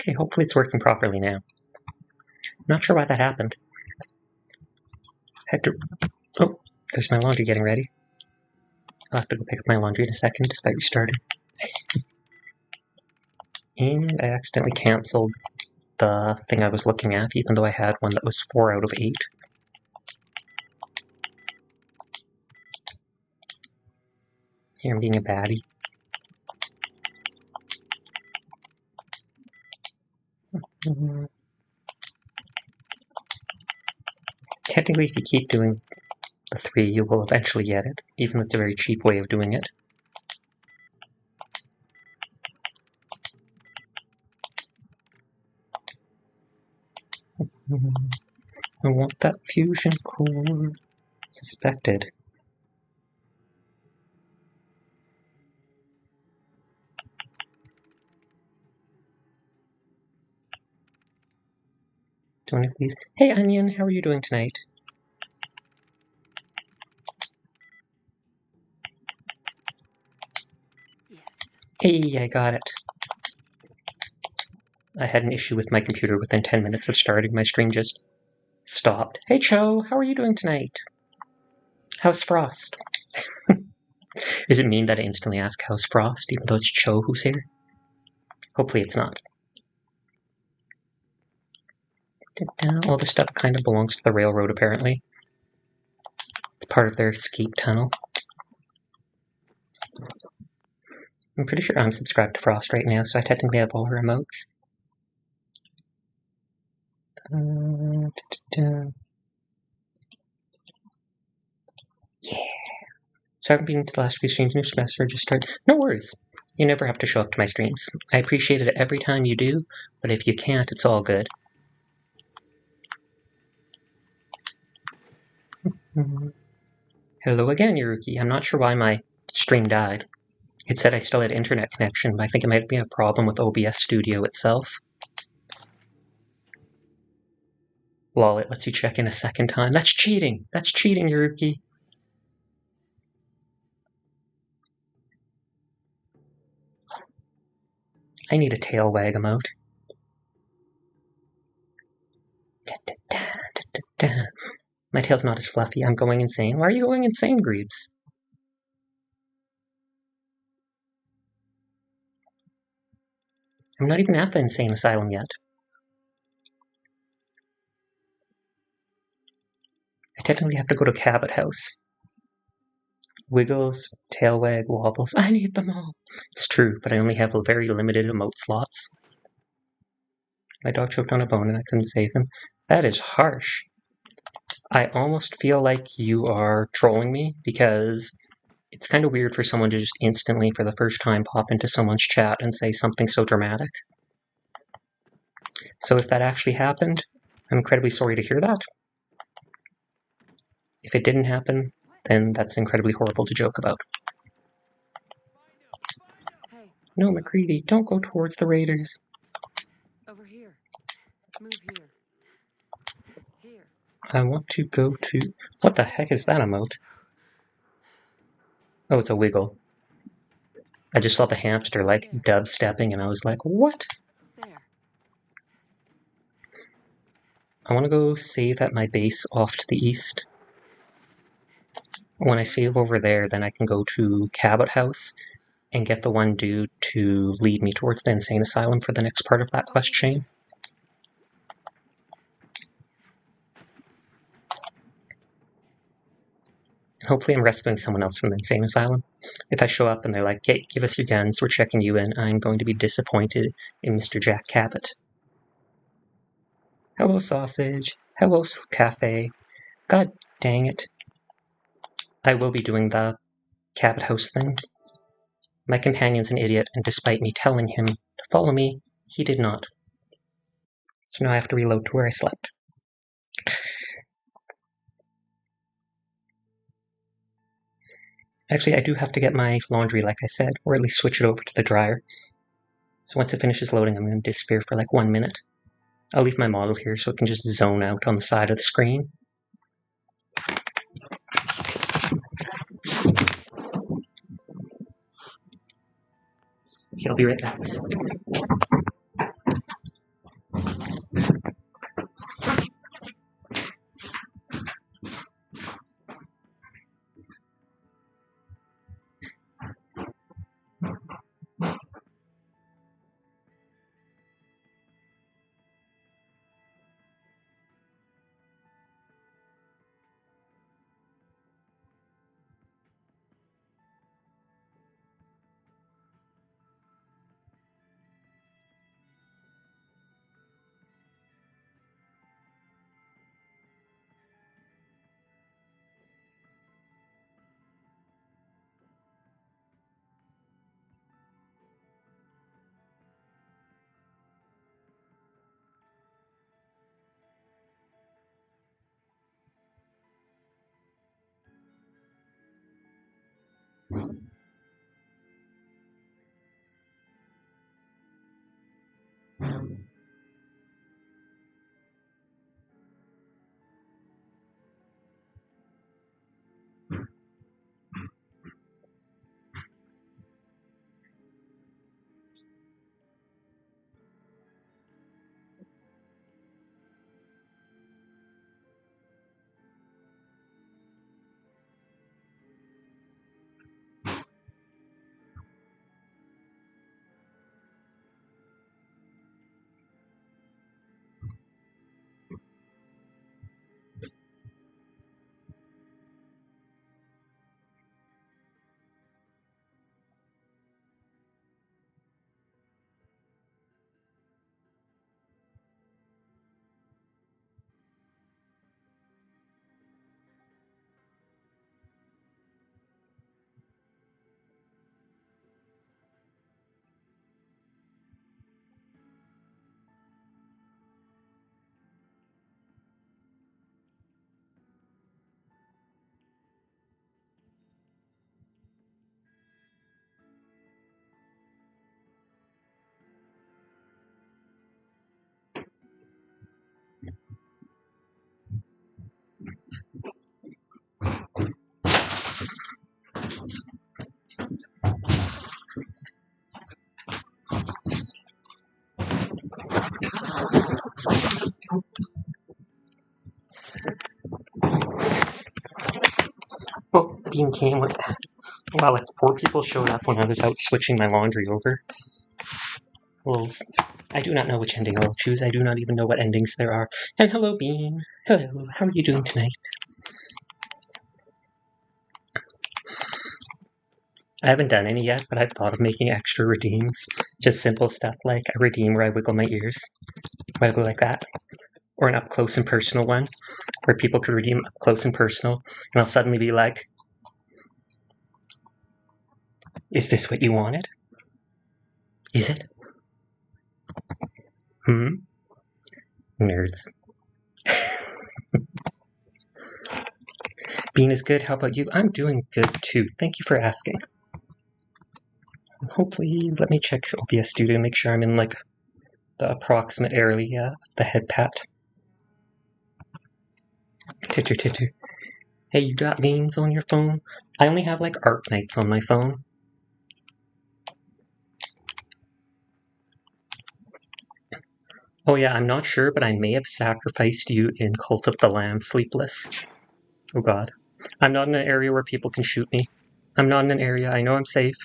Okay, hopefully it's working properly now. Not sure why that happened. Had to... Oh, there's my laundry getting ready. I'll have to go pick up my laundry in a second, despite restarting. And I accidentally cancelled the thing I was looking at, even though I had one that was 4 out of 8. Here I'm being a baddie. Technically, if you keep doing the 3, you will eventually get it, even though it's a very cheap way of doing it. I want that fusion core. Suspected. Do any of these? Hey Onion, how are you doing tonight? Yes. Hey, I got it. I had an issue with my computer within 10 minutes of starting. My stream just stopped. Hey Cho, how are you doing tonight? How's Frost? Does it mean that I instantly ask how's Frost, even though it's Cho who's here? Hopefully it's not. All this stuff kind of belongs to the railroad, apparently. It's part of their escape tunnel. I'm pretty sure I'm subscribed to Frost right now, so I technically have all her emotes. Yeah. So I haven't been to the last few streams. New semester just started. No worries. You never have to show up to my streams. I appreciate it every time you do, but if you can't, it's all good. Hello again, Yuruki. I'm not sure why my stream died. It said I still had internet connection, but I think it might be a problem with OBS Studio itself. Lol, it lets you check in a second time. That's cheating! That's cheating, Yuruki! I need a tail wag emote. My tail's not as fluffy. I'm going insane. Why are you going insane, Greaves? I'm not even at the insane asylum yet. I technically have to go to Cabot House. Wiggles, tail wag, wobbles. I need them all. It's true, but I only have a very limited emote slots. My dog choked on a bone and I couldn't save him. That is harsh. I almost feel like you are trolling me because it's kind of weird for someone to just instantly, for the first time, pop into someone's chat and say something so dramatic. So if that actually happened, I'm incredibly sorry to hear that. If it didn't happen, then that's incredibly horrible to joke about. Hey. No, McCready, don't go towards the raiders. Over here. Move here. Here. I want to go to... What the heck is that emote? Oh, it's a wiggle. I just saw the hamster, like, dubstepping, and I was like, what? There. I want to go save at my base off to the east. When I save over there, then I can go to Cabot House and get the one dude to lead me towards the insane asylum for the next part of that quest chain. Hopefully I'm rescuing someone else from the insane asylum. If I show up and they're like, hey, give us your guns, we're checking you in, I'm going to be disappointed in Mr. Jack Cabot. Hello, sausage. Hello, cafe. God dang it. I will be doing the Cabot House thing. My companion's an idiot, and despite me telling him to follow me, he did not. So now I have to reload to where I slept. Actually, I do have to get my laundry, like I said, or at least switch it over to the dryer. So once it finishes loading, I'm going to disappear for like 1 minute. I'll leave my model here so it can just zone out on the side of the screen. Okay, I'll be right back. Well, Bean came with... Wow, like 4 people showed up when I was out switching my laundry over. Well, I do not know which ending I will choose. I do not even know what endings there are. And hello, Bean. Hello, how are you doing tonight? I haven't done any yet, but I've thought of making extra redeems. Just simple stuff like a redeem where I wiggle my ears. Where I go like that. Or an up close and personal one, where people could redeem up close and personal, and I'll suddenly be like, is this what you wanted? Is it? Nerds. Bean is good. How about you? I'm doing good too. Thank you for asking. Hopefully, let me check OBS Studio, make sure I'm in like the approximate area, the head pat. Titter titter. Hey, you got games on your phone? I only have like Arknights on my phone. Oh yeah, I'm not sure, but I may have sacrificed you in Cult of the Lamb Sleepless. Oh god. I'm not in an area where people can shoot me. I'm not in an area, I know I'm safe.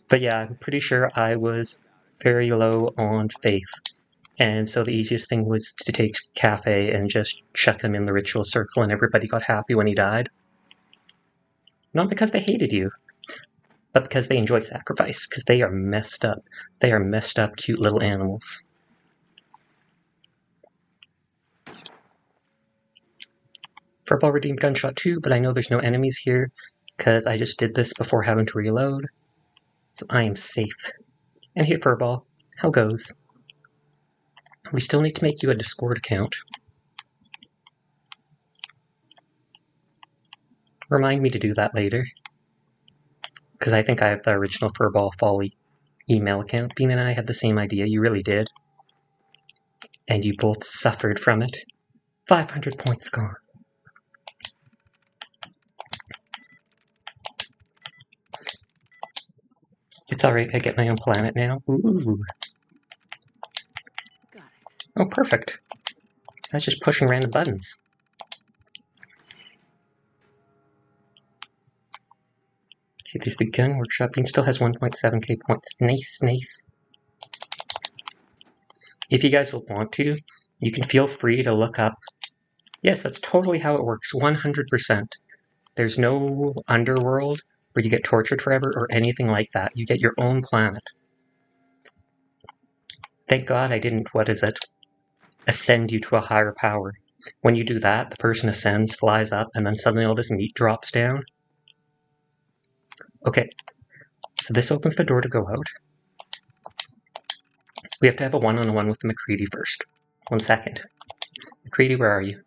But yeah, I'm pretty sure I was very low on faith. And so the easiest thing was to take Cafe and just chuck him in the ritual circle, and everybody got happy when he died. Not because they hated you, but because they enjoy sacrifice, because they are messed up. They are messed up, cute little animals. Furball redeemed Gunshot 2, but I know there's no enemies here, because I just did this before having to reload. So I am safe. And here, Furball, how goes? We still need to make you a Discord account. Remind me to do that later. Because I think I have the original Furball Folly email account. Bean and I had the same idea, you really did. And you both suffered from it. 500 points gone. It's alright, I get my own planet now. Ooh. Got it. Oh, perfect. That's just pushing random buttons. Okay, there's the gun workshop. Bean still has 1.7k points. Nice, nice. If you guys will want to, you can feel free to look up. Yes, that's totally how it works, 100%. There's no underworld where you get tortured forever or anything like that. You get your own planet. Thank God I didn't, ascend you to a higher power. When you do that, the person ascends, flies up, and then suddenly all this meat drops down. Okay, so this opens the door to go out. We have to have a one-on-one with the McCready first. 1 second. McCready, where are you?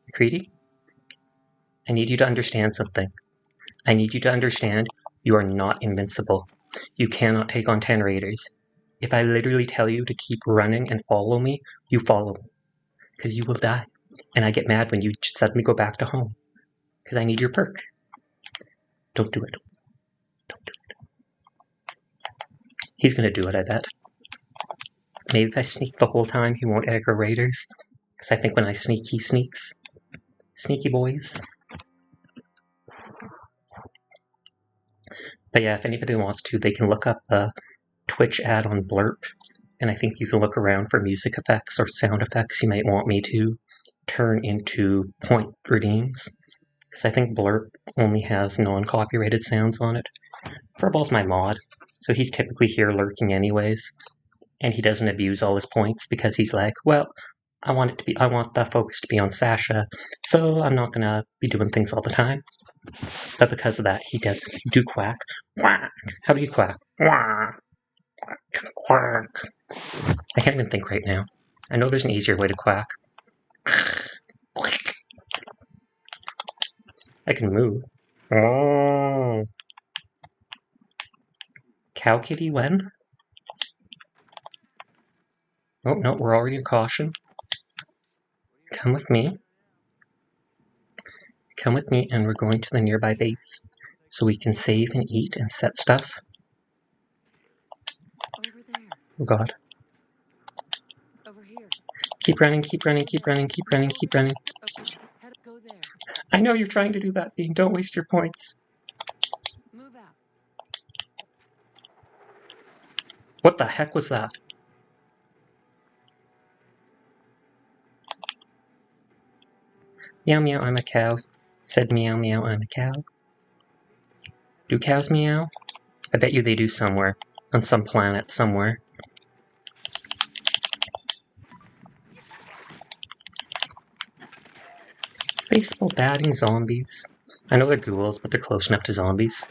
McCready? I need you to understand something. I need you to understand you are not invincible. You cannot take on 10 raiders. If I literally tell you to keep running and follow me, you follow me. Because you will die. And I get mad when you suddenly go back to home. Because I need your perk. Don't do it. Don't do it. He's going to do it, I bet. Maybe if I sneak the whole time, he won't aggro raiders. Because I think when I sneak, he sneaks. Sneaky boys. But yeah, if anybody wants to, they can look up the Twitch ad on Blurp. And I think you can look around for music effects or sound effects you might want me to turn into point redeems. Because I think Blurp only has non-copyrighted sounds on it. Furball's my mod, so he's typically here lurking anyways. And he doesn't abuse all his points because he's like, well, I want the focus to be on Sasha, so I'm not gonna be doing things all the time. But because of that, he does do quack. Quack. How do you quack? Quack. Quack. I can't even think right now. I know there's an easier way to quack. I can move. Oh. Cow kitty when? Oh, no, we're already in caution. Come with me. Come with me, and we're going to the nearby base so we can save and eat and set stuff. Over Oh god. Over here. Keep running, keep running, keep running, keep running, keep running. Okay, head up, go there. I know you're trying to do that, Bean. Don't waste your points. Move out. What the heck was that? Meow meow, I'm a cow. Said meow meow, I'm a cow. Do cows meow? I bet you they do somewhere. On some planet somewhere. Baseball batting zombies. I know they're ghouls, but they're close enough to zombies.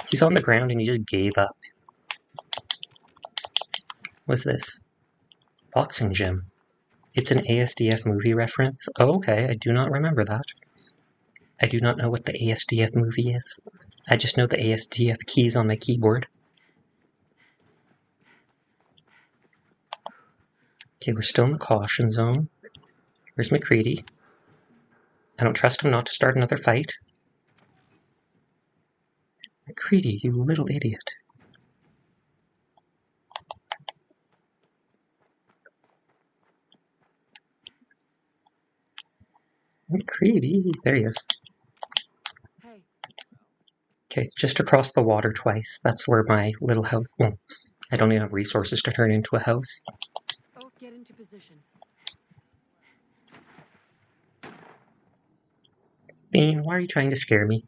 He's on the ground and he just gave up. What's this? Boxing gym. It's an ASDF movie reference. Oh, okay, I do not remember that. I do not know what the ASDF movie is. I just know the ASDF keys on my keyboard. Okay, we're still in the caution zone. Where's McCready? I don't trust him not to start another fight. McCready, you little idiot. McCready, there he is. Hey. Okay, just across the water twice. That's where my little house... Well, I don't even have resources to turn into a house. Oh, get into position. Bean, why are you trying to scare me?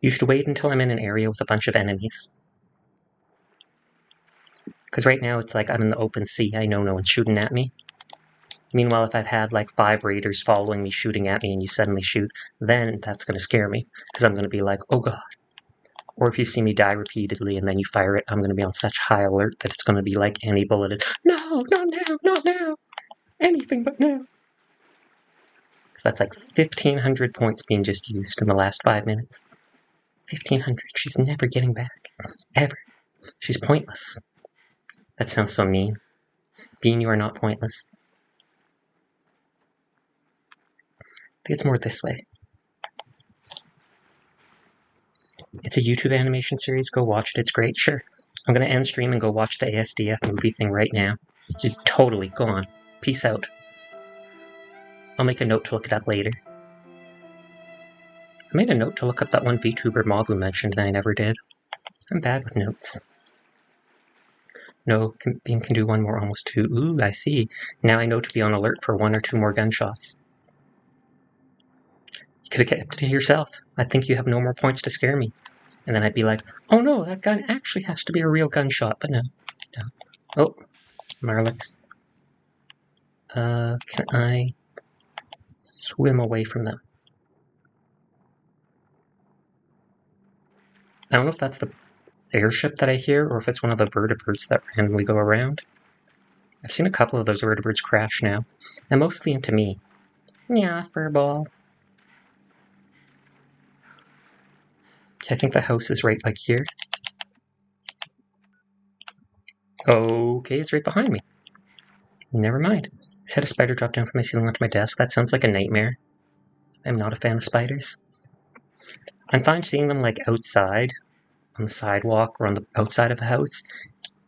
You should wait until I'm in an area with a bunch of enemies. Because right now it's like I'm in the open sea. I know no one's shooting at me. Meanwhile, if I've had like 5 raiders following me shooting at me and you suddenly shoot, then that's going to scare me. Because I'm going to be like, oh god. Or if you see me die repeatedly and then you fire it, I'm going to be on such high alert that it's going to be like any bullet is, no, not now, not now. Anything but now. So that's like 1,500 points being just used in the last 5 minutes. 1,500. She's never getting back. Ever. She's pointless. That sounds so mean. Bean, you are not pointless. I think it's more this way. It's a YouTube animation series. Go watch it. It's great. Sure. I'm going to end stream and go watch the ASDF movie thing right now. Just totally. Go on. Peace out. I'll make a note to look it up later. I made a note to look up that one VTuber Mabu mentioned and I never did. I'm bad with notes. No, Beam can do one more, almost 2. Ooh, I see. Now I know to be on alert for 1 or 2 more gunshots. You could have kept it to yourself. I think you have no more points to scare me. And then I'd be like, oh no, that gun actually has to be a real gunshot. But no. No. Oh, Marlix. Can I swim away from them? I don't know if that's the airship that I hear or if it's one of the vertebrates that randomly go around. I've seen a couple of those vertebrates crash now. And mostly into me. Yeah, furball. Okay, I think the house is right like here. Okay, it's right behind me. Never mind. I just had a spider drop down from my ceiling onto my desk. That sounds like a nightmare. I'm not a fan of spiders. I'm fine seeing them like outside, on the sidewalk, or on the outside of the house.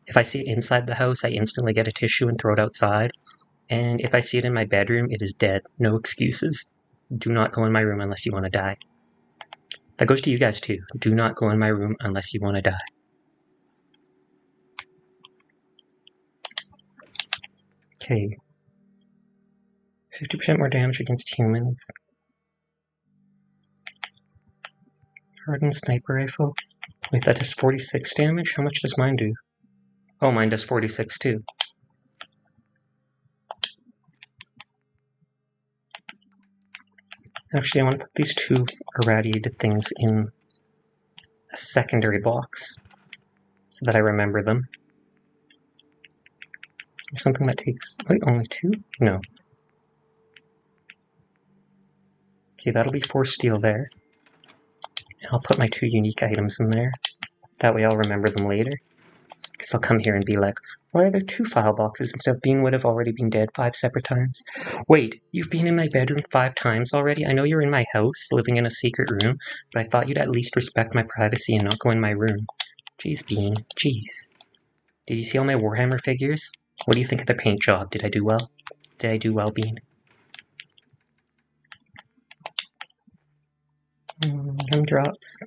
If I see it inside the house, I instantly get a tissue and throw it outside. And if I see it in my bedroom, it is dead. No excuses. Do not go in my room unless you want to die. That goes to you guys too. Do not go in my room unless you want to die. Okay. 50% more damage against humans. Hardened sniper rifle. Wait, that does 46 damage? How much does mine do? Oh, mine does 46 too. Actually, I want to put these 2 irradiated things in a secondary box so that I remember them. Something that takes... Wait, only 2? No. Okay, that'll be 4 steel there. I'll put my 2 unique items in there. That way I'll remember them later. Because I'll come here and be like, why are there 2 file boxes instead of Bean would have already been dead 5 separate times? Wait, you've been in my bedroom 5 times already? I know you're in my house, living in a secret room, but I thought you'd at least respect my privacy and not go in my room. Jeez, Bean. Jeez. Did you see all my Warhammer figures? What do you think of the paint job? Did I do well? Did I do well, Bean? Drops.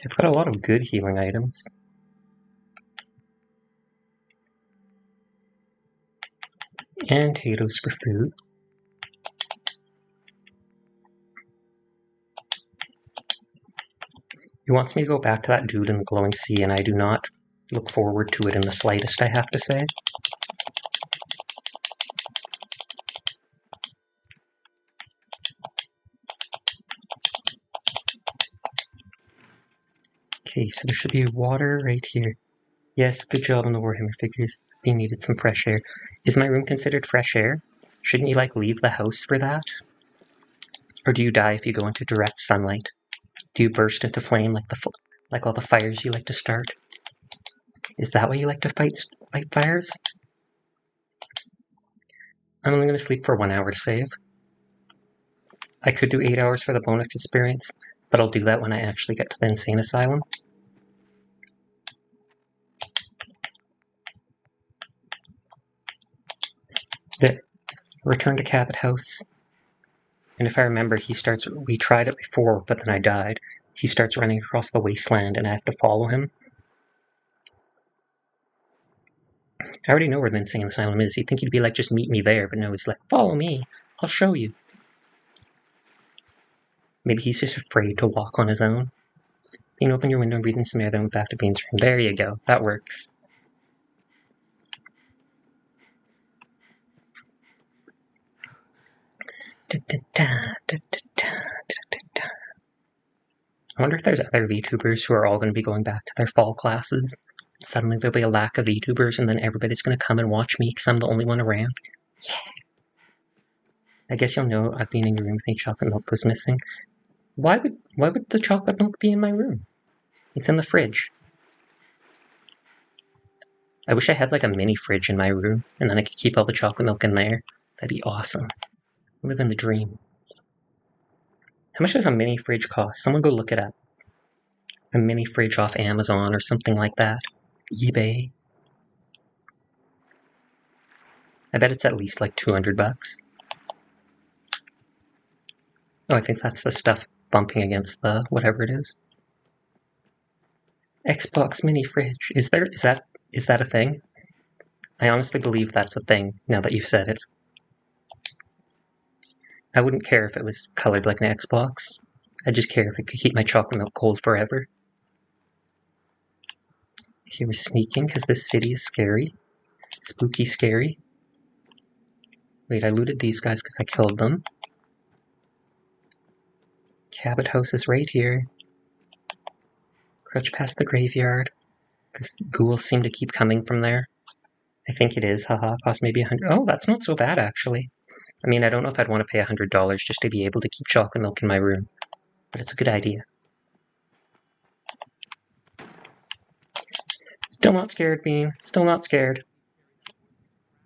I've got a lot of good healing items. And potatoes for food. He wants me to go back to that dude in the glowing sea, and I do not look forward to it in the slightest, I have to say. Okay, so there should be water right here. Yes, good job on the Warhammer figures. They needed some fresh air. Is my room considered fresh air? Shouldn't you, leave the house for that? Or do you die if you go into direct sunlight? Do you burst into flame like all the fires you like to start? Is that why you like to fight fires? I'm only going to sleep for 1 hour to save. I could do 8 hours for the bonus experience, but I'll do that when I actually get to the insane asylum. There. Return to Cabot House. And if I remember, we tried it before, but then I died. He starts running across the wasteland and I have to follow him. I already know where the insane asylum is. You'd think he'd be like, just meet me there, but no, he's like, follow me. I'll show you. Maybe he's just afraid to walk on his own. Bean, open your window and breathe in some air, then back to Bean's room. There you go. That works. I wonder if there's other VTubers who are all going to be going back to their fall classes. Suddenly there'll be a lack of VTubers, and then everybody's going to come and watch me because I'm the only one around. Yeah. I guess you'll know I've been in your room if any chocolate milk goes missing. Why would the chocolate milk be in my room? It's in the fridge. I wish I had a mini fridge in my room, and then I could keep all the chocolate milk in there. That'd be awesome. Live in the dream. How much does a mini fridge cost? Someone go look it up. A mini fridge off Amazon or something like that. eBay. I bet it's at least $200. Oh, I think that's the stuff bumping against the whatever it is. Xbox mini fridge. Is that a thing? I honestly believe that's a thing now that you've said it. I wouldn't care if it was colored like an Xbox. I'd just care if it could keep my chocolate milk cold forever. Okay, we're sneaking because this city is scary. Spooky scary. Wait, I looted these guys because I killed them. Cabot House is right here. Crouch past the graveyard. Because ghouls seem to keep coming from there. I think it is, haha. Cost maybe 100. Oh, that's not so bad, actually. I mean, I don't know if I'd want to pay $100 just to be able to keep chocolate milk in my room. But it's a good idea. Still not scared, Bean. Still not scared.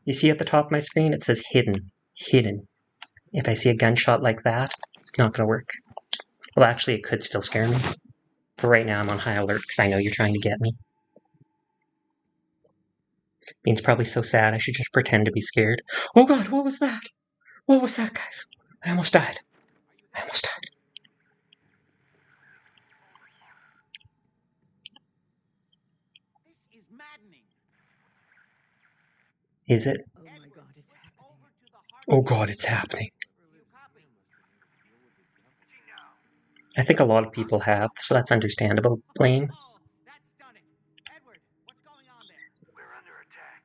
You see at the top of my screen, it says hidden. Hidden. If I see a gunshot like that, it's not going to work. Well, actually, it could still scare me. But right now, I'm on high alert because I know you're trying to get me. Bean's probably so sad, I should just pretend to be scared. Oh god, what was that? What was that, guys? I almost died. I almost died. This is maddening. Is it? Oh my god, it's happening. Oh god, it's happening. I think a lot of people have, so that's understandable. Blaine. That's done it. Edward, what's going on there? We're under attack.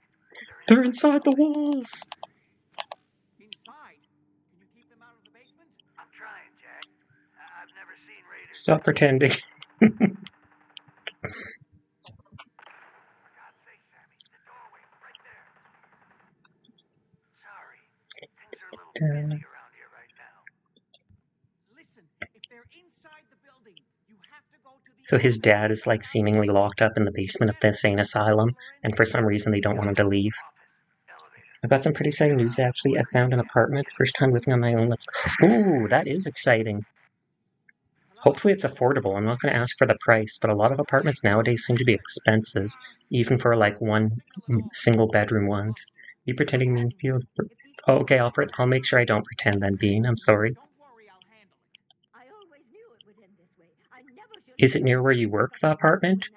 They're inside the walls. Inside? Can you keep them out of the basement? I'm trying, Jack. I've never seen raiders. Stop pretending. For God's sake, Sammy, the doorway, right there. Sorry, things are a little busy around here right now. Listen, if they're inside the building, you have to go to the... So his dad is seemingly locked up in the basement of the insane asylum, and for some reason they don't want him to leave. I've got some pretty exciting news, actually. I found an apartment. First time living on my own. Ooh, that is exciting. Hopefully it's affordable. I'm not going to ask for the price, but a lot of apartments nowadays seem to be expensive, even for like one single bedroom ones. You pretending mean feels... Oh, okay, I'll make sure I don't pretend then, Bean. I'm sorry. Don't worry, I'll handle it. I always knew it would end this way. I never should. Is it near where you work, the apartment?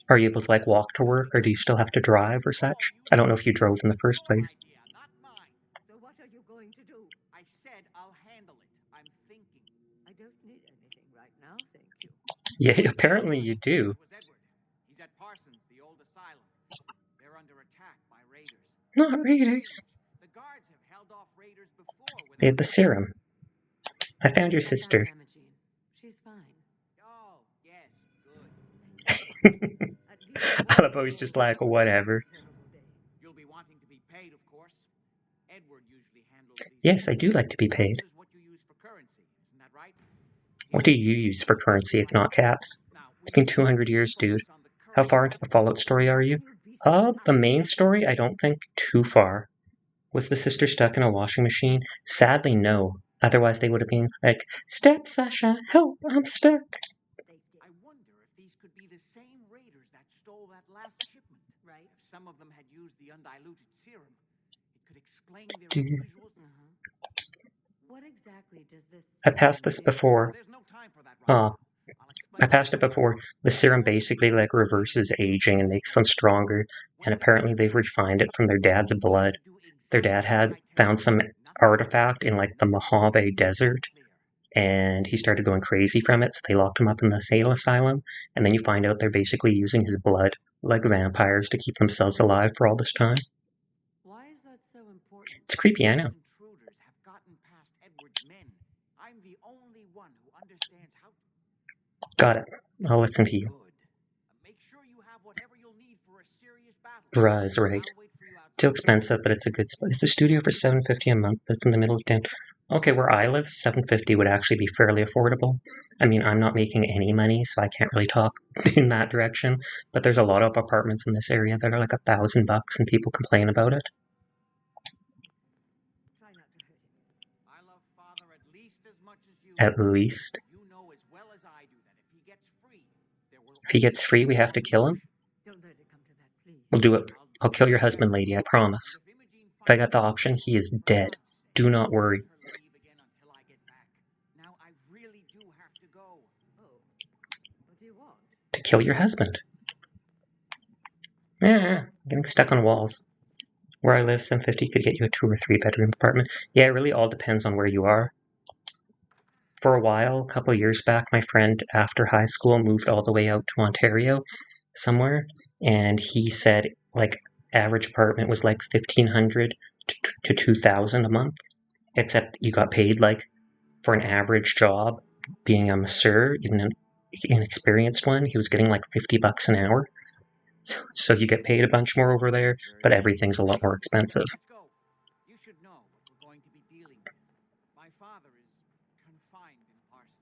Are you able to like walk to work, or do you still have to drive or such? I don't know if you drove in the first place. Your idea, not mine. So what are you going to do? I said I'll handle it. I'm thinking. I don't need anything right now, thank you. Yeah, apparently you do. It was Edward. He's at Parsons, the old asylum. They're under attack by raiders. Not raiders. The guards have held off raiders before with They have the serum. I found your sister. She's fine. Oh, yes, good. I love how he's just like, whatever. You'll be wanting to be paid, of course. Edward usually handles these. Yes, I do like to be paid. This is what you use for currency, isn't that right? What do you use for currency if not caps? It's been 200 years, dude. How far into the Fallout story are you? The main story? I don't think too far. Was the sister stuck in a washing machine? Sadly, no. Otherwise, they would have been like, "Step, Sasha, help, I'm stuck." I wonder if these could be the same raiders that stole that last shipment. Right. If some of them had used the undiluted serum, it could explain their Dude. unusual... What exactly does this? I passed this before. There's no time for that, Robert. Oh, I passed it before. The serum basically like reverses aging and makes them stronger, and apparently they've refined it from their dad's blood. Their dad had found some artifact in like the Mojave Desert, and he started going crazy from it, so they locked him up in the sane asylum, and then you find out they're basically using his blood like vampires to keep themselves alive for all this time. Why is that so important? It's creepy, I know. Intruders have gotten past Edward's men. I'm the only one who understands how... Got it. I'll listen to you. Good. Make sure you have whatever you'll need for a serious battle. Bruh is right. I'll wait for you outside. Still expensive, but it's a good spot. It's a studio for $750 a month. That's in the middle of town. Okay, where I live, $750 would actually be fairly affordable. I mean, I'm not making any money, so I can't really talk in that direction. But there's a lot of apartments in this area that are like $1,000, and people complain about it. Try not to hurt him. I love Father at least as much as you. At least. You know as well as I do that if he gets free, there will... If he gets free, we have to kill him? Don't let it come to that, please. We'll do it. I'll kill your husband, lady, I promise. If I got the option, he is dead. Do not worry. Now I really do have to go. Oh, what do you want? To kill your husband. Getting stuck on walls. Where I live, $750 could get you a 2 or 3 bedroom apartment. Yeah, it really all depends on where you are. For a while, a couple of years back, my friend, after high school, moved all the way out to Ontario somewhere, and he said, like, average apartment was like $1,500 to $2,000 a month, except you got paid, like, for an average job, being a masseur, even an inexperienced one, he was getting like $50 an hour. So you get paid a bunch more over there, but everything's a lot more expensive. Let's go. You should know what we're going to be dealing with. My father is confined in Parsons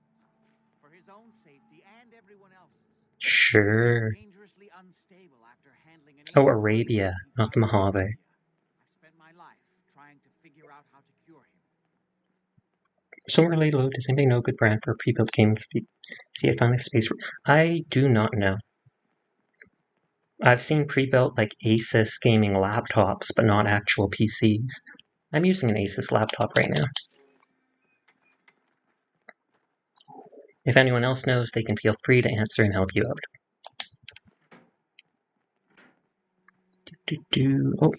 for his own safety and everyone else's. Sure. Dangerously unstable after handling an... Oh, Arabia, not the Mojave. I've spent my life trying to figure out how to cure him. Somewhere laid low, does anybody know a good brand for a pre-built game? See, I finally have space. I do not know. I've seen pre-built like Asus gaming laptops, but not actual PCs. I'm using an Asus laptop right now. If anyone else knows, they can feel free to answer and help you out. Oh,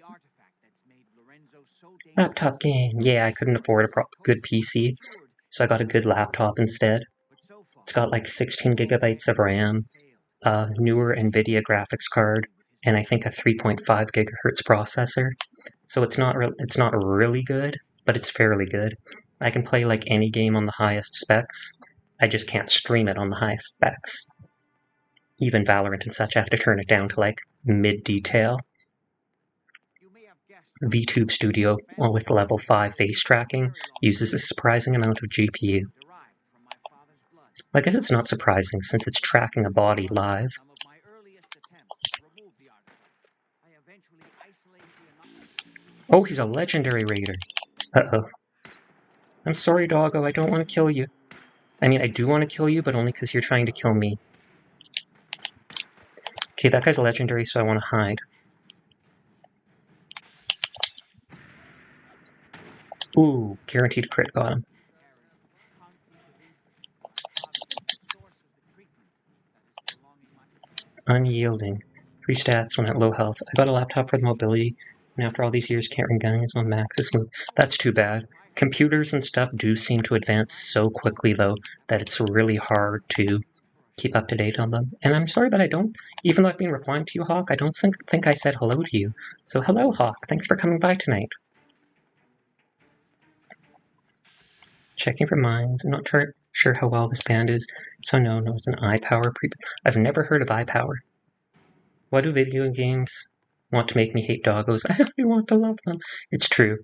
laptop game. Yeah, I couldn't afford a good PC, so I got a good laptop instead. It's got like 16 gigabytes of RAM, a newer NVIDIA graphics card, and I think a 3.5 gigahertz processor. So it's not really good, but it's fairly good. I can play like any game on the highest specs. I just can't stream it on the highest specs. Even Valorant and such, I have to turn it down to like mid-detail. VTube Studio, with level 5 face tracking, uses a surprising amount of GPU. I guess it's not surprising, since it's tracking a body live. Oh, he's a legendary raider. Uh-oh. I'm sorry, doggo. I don't want to kill you. I mean, I do want to kill you, but only because you're trying to kill me. Okay, that guy's legendary, so I want to hide. Ooh, guaranteed crit got him. Unyielding. 3 stats when at low health. I got a laptop for the mobility, and after all these years can't run guns when max is smooth. That's too bad. Computers and stuff do seem to advance so quickly, though, that it's really hard to keep up to date on them. And I'm sorry, but I don't, even though I've been replying to you, Hawk, I don't think I said hello to you. So hello, Hawk. Thanks for coming by tonight. Checking for mines. I'm not sure how well this band is. So no, it's an iPower pre. I've never heard of iPower. Why do video games want to make me hate doggos? I only want to love them. It's true.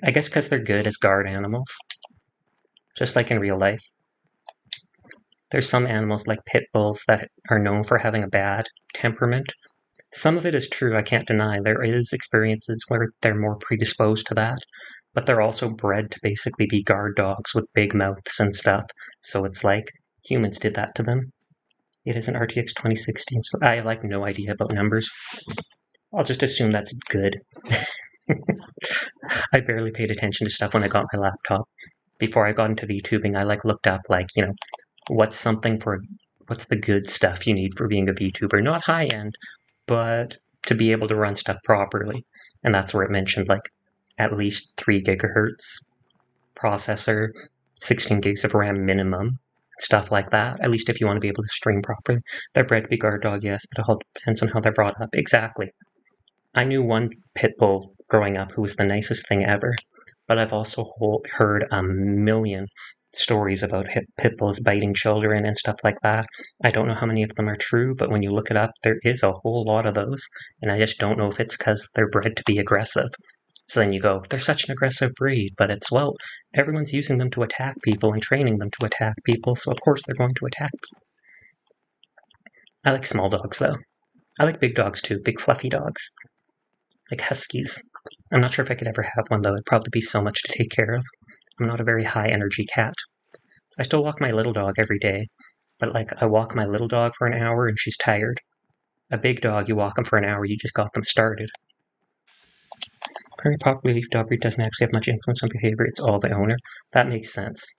I guess because they're good as guard animals. Just like in real life. There's some animals like pit bulls that are known for having a bad temperament. Some of it is true, I can't deny. There is experiences where they're more predisposed to that, but they're also bred to basically be guard dogs with big mouths and stuff. So it's like humans did that to them. It is an RTX 2016, so I have no idea about numbers. I'll just assume that's good. I barely paid attention to stuff when I got my laptop. Before I got into VTubing, I looked up what's the good stuff you need for being a VTuber? Not high end, but to be able to run stuff properly. And that's where it mentioned at least 3 gigahertz processor, 16 gigs of RAM minimum, stuff like that. At least if you want to be able to stream properly. They're bred to be guard dog, yes, but it all depends on how they're brought up. Exactly. I knew one pit bull growing up who was the nicest thing ever, but I've also heard a million stories about pit bulls biting children and stuff like that. I don't know how many of them are true, but when you look it up, there is a whole lot of those, and I just don't know if it's because they're bred to be aggressive. So then you go, they're such an aggressive breed, but it's, well, everyone's using them to attack people and training them to attack people, so of course they're going to attack people. I like small dogs, though. I like big dogs, too, big fluffy dogs. Like huskies. I'm not sure if I could ever have one, though. It'd probably be so much to take care of. I'm not a very high-energy cat. I still walk my little dog every day, but I walk my little dog for an hour and she's tired. A big dog, you walk them for an hour, you just got them started. Very popular leaf dog breed doesn't actually have much influence on behavior, it's all the owner. That makes sense.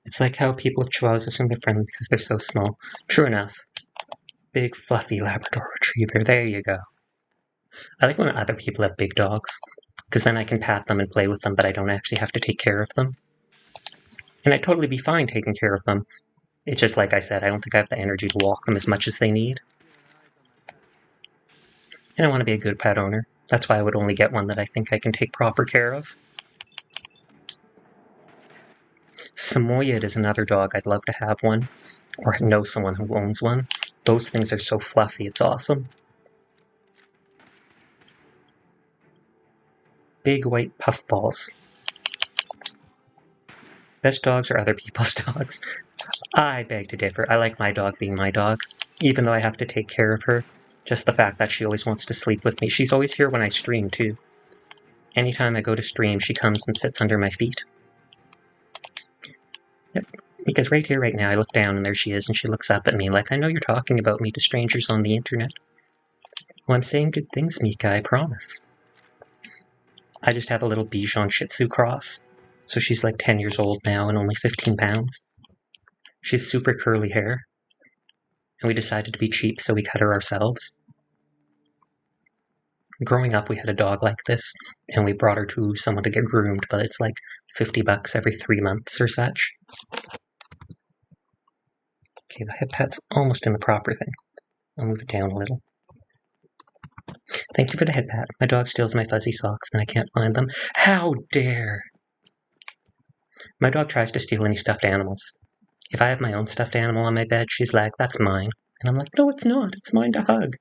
It's like how people with chihuahuas assume they're friendly because they're so small. True enough. Big, fluffy Labrador Retriever. There you go. I like when other people have big dogs, because then I can pat them and play with them, but I don't actually have to take care of them. And I'd totally be fine taking care of them. It's just like I said, I don't think I have the energy to walk them as much as they need. And I want to be a good pet owner. That's why I would only get one that I think I can take proper care of. Samoyed is another dog. I'd love to have one, or know someone who owns one. Those things are so fluffy, it's awesome. Big white puffballs. Best dogs are other people's dogs. I beg to differ. I like my dog being my dog, even though I have to take care of her. Just the fact that she always wants to sleep with me. She's always here when I stream, too. Anytime I go to stream, she comes and sits under my feet. Yep. Because right here, right now, I look down and there she is, and she looks up at me like, I know you're talking about me to strangers on the internet. Well, I'm saying good things, Mika, I promise. I just have a little Bichon Shih Tzu cross. So she's 10 years old now and only 15 pounds. She has super curly hair. And we decided to be cheap, so we cut her ourselves. Growing up, we had a dog like this, and we brought her to someone to get groomed, but it's $50 every 3 months or such. Okay, the hip pet's almost in the proper thing. I'll move it down a little. Thank you for the hip pat. My dog steals my fuzzy socks, and I can't find them. How dare! My dog tries to steal any stuffed animals. If I have my own stuffed animal on my bed, she's like, that's mine. And I'm like, no, it's not. It's mine to hug.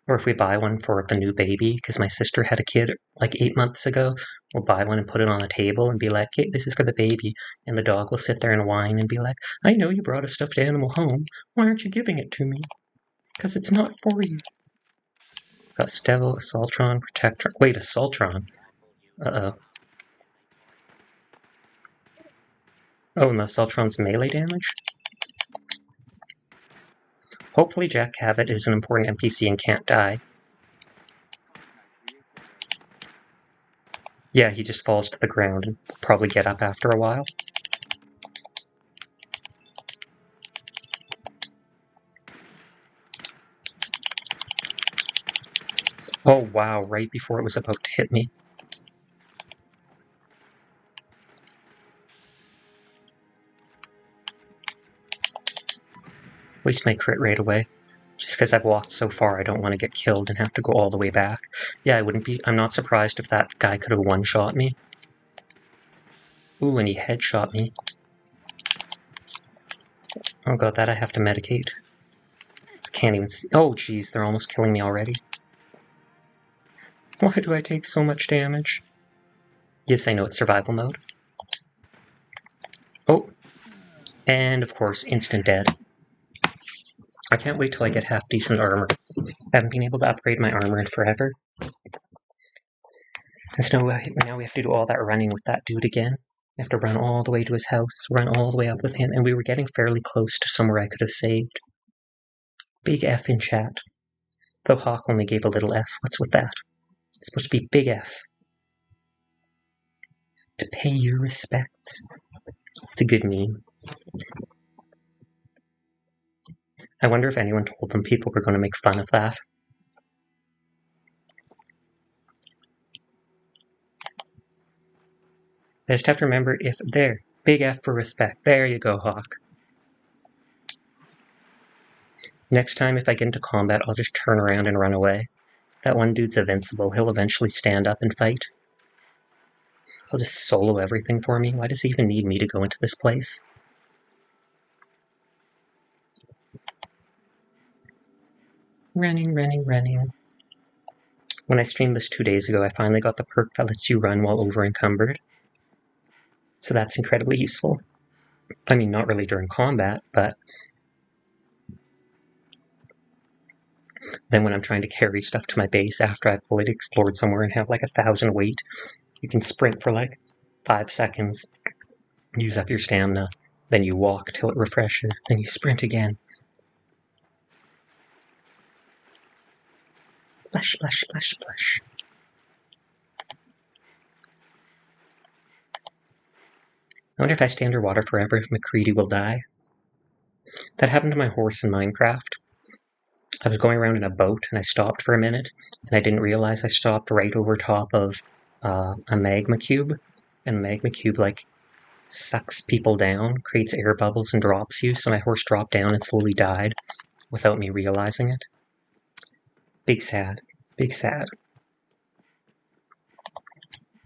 Or if we buy one for the new baby, because my sister had a kid like 8 months ago, we'll buy one and put it on the table and be like, hey, this is for the baby. And the dog will sit there and whine and be like, I know you brought a stuffed animal home. Why aren't you giving it to me? Because it's not for you. Got Stevo, a Saltron, Protector. Wait, a Saltron. Uh-oh. Oh, and the Saltron's melee damage? Hopefully Jack Cabot is an important NPC and can't die. Yeah, he just falls to the ground and will probably get up after a while. Oh wow, right before it was about to hit me. Waste my crit rate away. Just because I've walked so far, I don't want to get killed and have to go all the way back. Yeah, I'm not surprised if that guy could have one-shot me. Ooh, and he headshot me. Oh god, that I have to medicate. Just can't even see. Oh jeez, they're almost killing me already. Why do I take so much damage? Yes, I know it's survival mode. Oh, and of course, instant dead. I can't wait till I get half-decent armor. I haven't been able to upgrade my armor in forever. And so now we have to do all that running with that dude again. I have to run all the way to his house, run all the way up with him, and we were getting fairly close to somewhere I could have saved. Big F in chat. Though Hawk only gave a little F. What's with that? It's supposed to be big F. To pay your respects. It's a good meme. I wonder if anyone told them people were going to make fun of that. I just have to remember if there. Big F for respect. There you go, Hawk. Next time, if I get into combat, I'll just turn around and run away. That one dude's invincible. He'll eventually stand up and fight. He'll just solo everything for me. Why does he even need me to go into this place? Running, running, running. When I streamed this 2 days ago, I finally got the perk that lets you run while over-encumbered. So that's incredibly useful. I mean, not really during combat, but then when I'm trying to carry stuff to my base after I've fully explored somewhere and have like 1,000 weight, you can sprint for like 5 seconds, use up your stamina, then you walk till it refreshes, then you sprint again. Splash, splash, splash, splash. I wonder if I stay underwater forever if McCready will die. That happened to my horse in Minecraft. I was going around in a boat and I stopped for a minute and I didn't realize I stopped right over top of a magma cube, and the magma cube like sucks people down, creates air bubbles and drops you, so my horse dropped down and slowly died without me realizing it. Big sad. Big sad.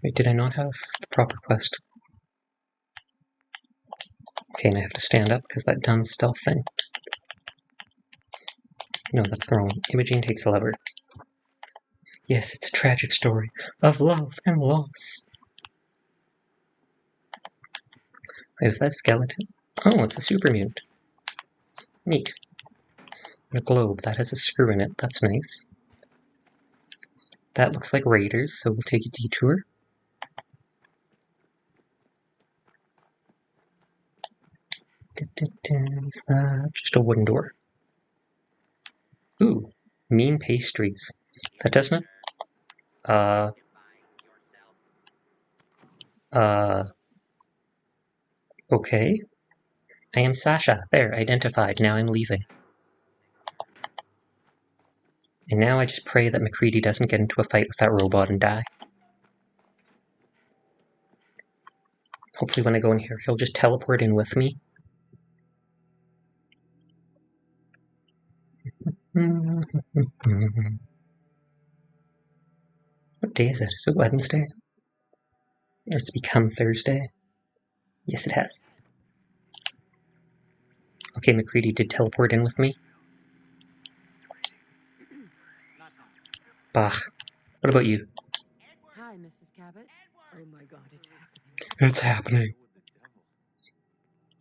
Wait, did I not have the proper quest? Okay, and I have to stand up because that dumb stealth thing. No, that's the wrong one. Imogene takes a lever. Yes, it's a tragic story of love and loss. Wait, was that skeleton? Oh, it's a super mutant. Neat. And a globe that has a screw in it. That's nice. That looks like raiders, so we'll take a detour. Is that just a wooden door? Ooh, mean pastries. That doesn't. Okay. I am Sasha. There, identified. Now I'm leaving. And now I just pray that McCready doesn't get into a fight with that robot and die. Hopefully when I go in here, he'll just teleport in with me. What day is it? Is it Wednesday? Or it's become Thursday? Yes, it has. Okay, McCready did teleport in with me. Not Ugh. What about you? Hi, Mrs. Cabot. Oh my God, it's happening. It's happening.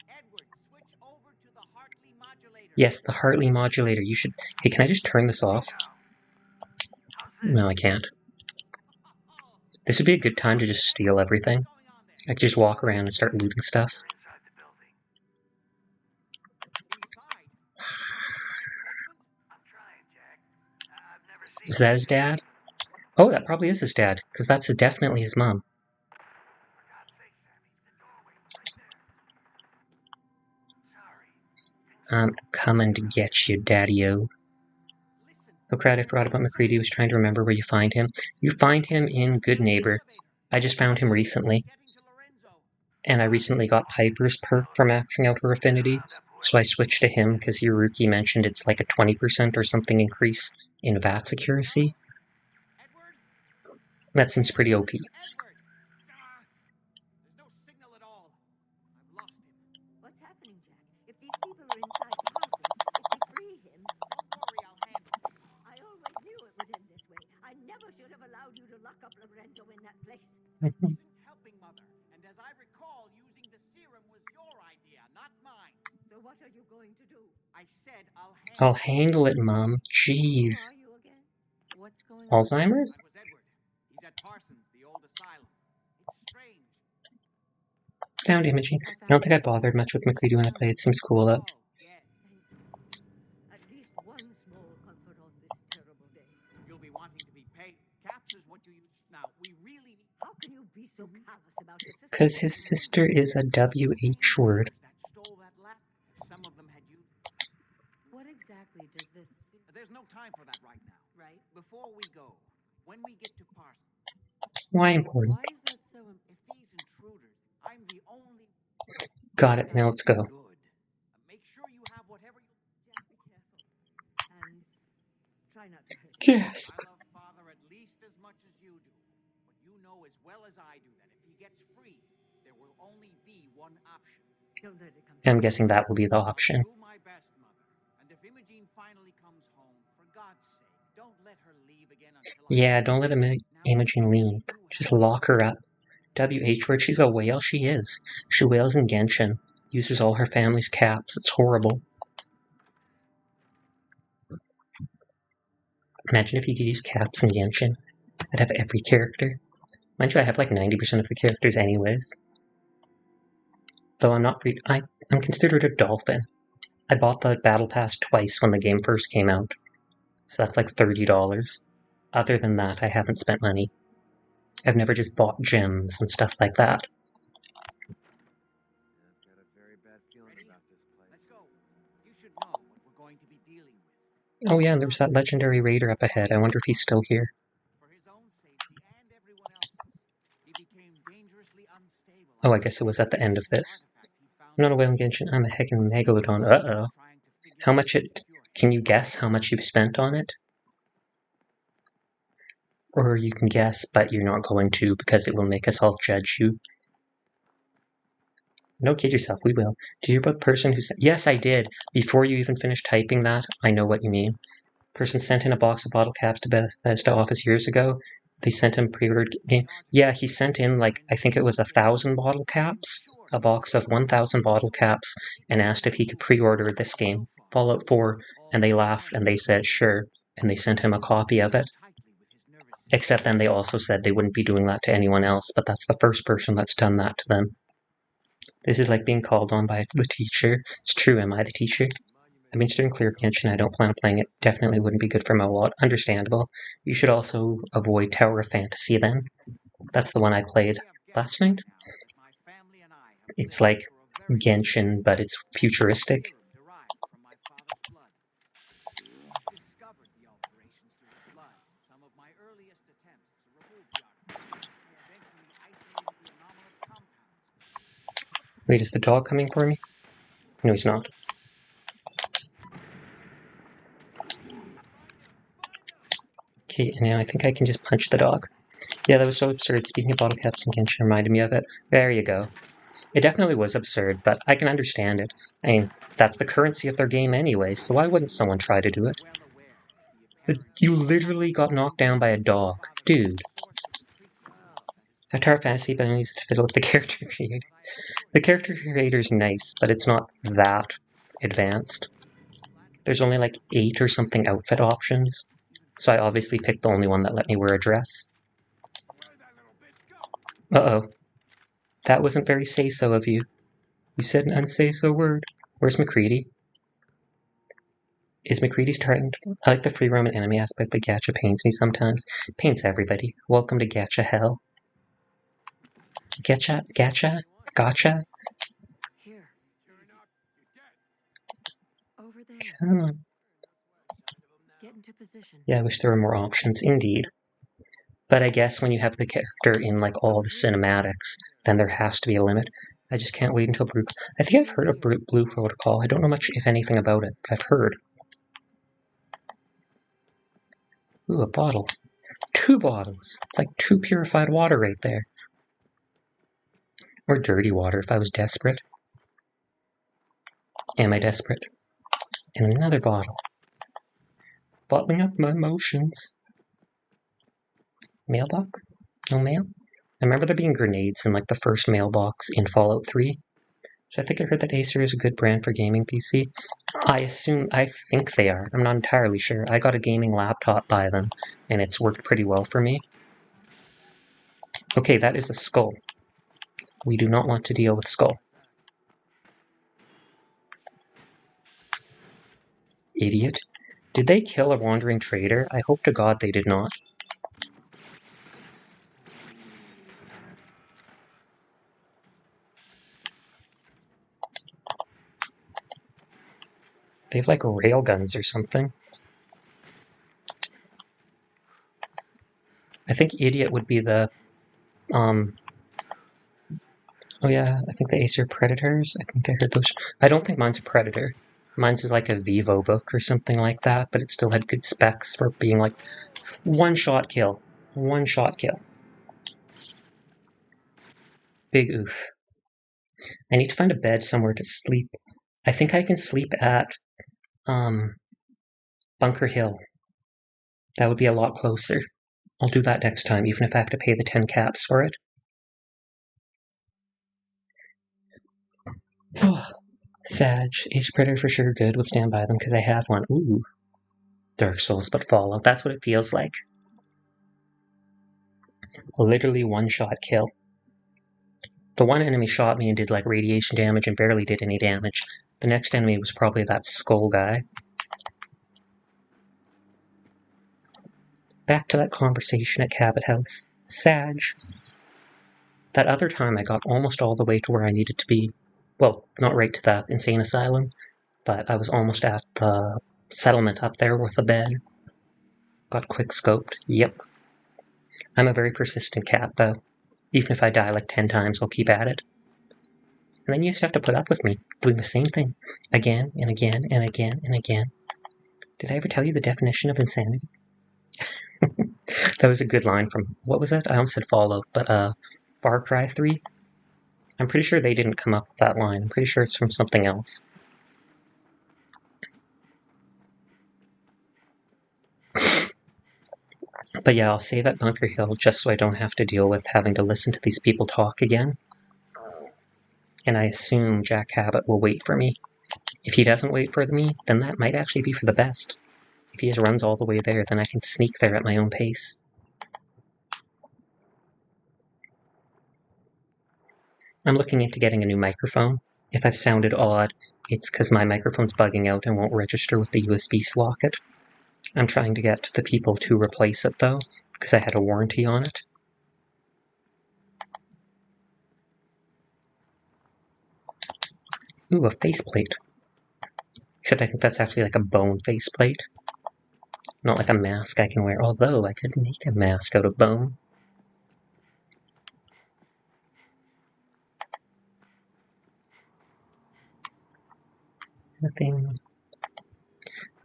Edward, switch over to the Hartley modulator. Yes, the Hartley modulator. You should... Hey, can I just turn this off? No, I can't. This would be a good time to just steal everything. I could just walk around and start looting stuff. Inside? I'm trying, Jack. I've never seen Is that his dad? Oh, that probably is his dad, because that's definitely his mom. For God's sake, Sammy, the doorway right there. Sorry. I'm coming to get you, Daddy-o. Oh crap, I forgot about McCready. I was trying to remember where you find him. You find him in Good Neighbor. I just found him recently. And I recently got Piper's perk for maxing out her affinity. So I switched to him because Yuruki mentioned it's like a 20% or something increase in VATS accuracy. That seems pretty OP. Edward! There's no signal at all. I've lost him. What's happening, Jack? If these people are inside the houses, if we free him, Don't worry, I'll handle it. I always knew it would end this way. I never should have allowed you to lock up Lorenzo in that place. Isn't helping, Mother. And as I recall, using the serum was your idea, not mine. So what are you going to do? I said I'll handle I'll handle it, Mom. Who Jeez. are you again? What's going on? Alzheimer's? That was Edward. He's at Parsons, the old asylum. It's strange. Found imaging. I don't think I bothered much with McCready when I played. It seems cool though. Oh, yes. At least one small comfort on this terrible day. You'll be wanting to be paid. Caps is what you use. Now, we really need... How can you be so callous about your sister? Because his sister is a WH word. That stole that last... Some of them had used... What exactly does this... There's no time for that right now. Right? Before we go, when we get to Parsons, Why important? Why is that so if these intruders, I'm the only... Got it, now let's go. Good. Make sure you have whatever you... Jack, be careful. And try not to hurt him. Gasp. I love Father at least as much as you do. But you know as well as I do that if he gets free, there will only be one option. Don't let it come I'm guessing that will be the option. Do my best, Mother. And if Imogene finally comes home, for God's sake, don't let her leave again until Yeah, don't let Imogene leave. Just lock her up. WH word, she's a whale, she is. She whales in Genshin. Uses all her family's caps. It's horrible. Imagine if you could use caps in Genshin. I'd have every character. Mind you, I have like 90% of the characters anyways. Though I'm not I'm considered a dolphin. I bought the battle pass twice when the game first came out. So that's like $30. Other than that, I haven't spent money. I've never just bought gems and stuff like that. I've got a very bad feeling about this place. Let's go. You should know what we're going to be dealing with. Oh yeah, and there's that legendary raider up ahead. I wonder if he's still here. For his own safety and everyone else's, he became dangerously unstable. Oh, I guess it was at the end of this. I'm not a whale in Genshin, I'm a heckin' megalodon. Uh-oh. How much can you guess how much you've spent on it? Or you can guess, but you're not going to because it will make us all judge you. No, kid yourself, we will. Did you hear about the person who said... Yes, I did. Before you even finished typing that, I know what you mean. Person sent in a box of bottle caps to Bethesda office years ago. They sent him pre-ordered game. Yeah, he sent in, like, I think it was 1,000 bottle caps. A box of 1,000 bottle caps, and asked if he could pre-order this game, Fallout 4, and they laughed and they said sure, and they sent him a copy of it. Except then they also said they wouldn't be doing that to anyone else, but that's the first person that's done that to them. This is like being called on by the teacher. It's true, am I the teacher? I've been steering clear of Genshin, I don't plan on playing it. Definitely wouldn't be good for my wallet. Understandable. You should also avoid Tower of Fantasy then. That's the one I played last night. It's like Genshin, but it's futuristic. Wait, is the dog coming for me? No, he's not. Okay, and now I think I can just punch the dog. Yeah, that was so absurd. Speaking of bottle caps and Genshin reminded me of it. There you go. It definitely was absurd, but I can understand it. I mean, that's the currency of their game anyway, so why wouldn't someone try to do it? You literally got knocked down by a dog. Dude. I tart fantasy, but I used to fiddle with the character creator. The character creator's nice, but it's not that advanced. There's only like 8 or something outfit options, so I obviously picked the only one that let me wear a dress. Uh-oh. That wasn't very say-so of you. You said an unsay-so word. Where's McCready? Is McCready's trying to... I like the free roam and enemy aspect, but gacha pains me sometimes. Pains everybody. Welcome to gacha hell. Gacha? Gacha? Gotcha? Here. Over there. Come on. Get into position. Yeah, I wish there were more options, indeed. But I guess when you have the character in like all the cinematics, then there has to be a limit. I just can't wait until Blue... I think I've heard of Blue Protocol. I don't know much, if anything, about it, but I've heard. Ooh, a bottle. 2 bottles. It's like 2 purified water right there. Or dirty water if I was desperate. Am I desperate? And another bottle. Bottling up my emotions. Mailbox? No mail? I remember there being grenades in like the first mailbox in Fallout 3. So I think I heard that Acer is a good brand for gaming PC. I think they are. I'm not entirely sure. I got a gaming laptop by them, and it's worked pretty well for me. Okay, that is a skull. We do not want to deal with skull. Idiot. Did they kill a wandering trader? I hope to God they did not. They have like rail guns or something. I think idiot would be the, oh yeah, I think the Acer Predators. I think I heard those. I don't think mine's a Predator. Mine's is like a Vivo book or something like that, but it still had good specs for being like one-shot kill. One-shot kill. Big oof. I need to find a bed somewhere to sleep. I think I can sleep at Bunker Hill. That would be a lot closer. I'll do that next time, even if I have to pay the 10 caps for it. Sag. Ace Predator for sure good. Would stand by them because I have one. Ooh. Dark Souls, but Fallout. That's what it feels like. Literally one-shot kill. The one enemy shot me and did like radiation damage and barely did any damage. The next enemy was probably that skull guy. Back to that conversation at Cabot House. Sag. That other time I got almost all the way to where I needed to be. Well, not right to the insane asylum, but I was almost at the settlement up there with a bed. Got quick scoped. Yep. I'm a very persistent cat, though. Even if I die like 10 times, I'll keep at it. And then you just have to put up with me, doing the same thing. Again, and again, and again, and again. Did I ever tell you the definition of insanity? That was a good line from... What was that? I almost said Fallout, but Far Cry 3? I'm pretty sure they didn't come up with that line. I'm pretty sure it's from something else. But yeah, I'll save at Bunker Hill just so I don't have to deal with having to listen to these people talk again. And I assume Jack Cabot will wait for me. If he doesn't wait for me, then that might actually be for the best. If he just runs all the way there, then I can sneak there at my own pace. I'm looking into getting a new microphone. If I've sounded odd, it's because my microphone's bugging out and won't register with the USB socket. I'm trying to get the people to replace it, though, because I had a warranty on it. Ooh, a faceplate. Except I think that's actually like a bone faceplate. Not like a mask I can wear, although I could make a mask out of bone. Nothing.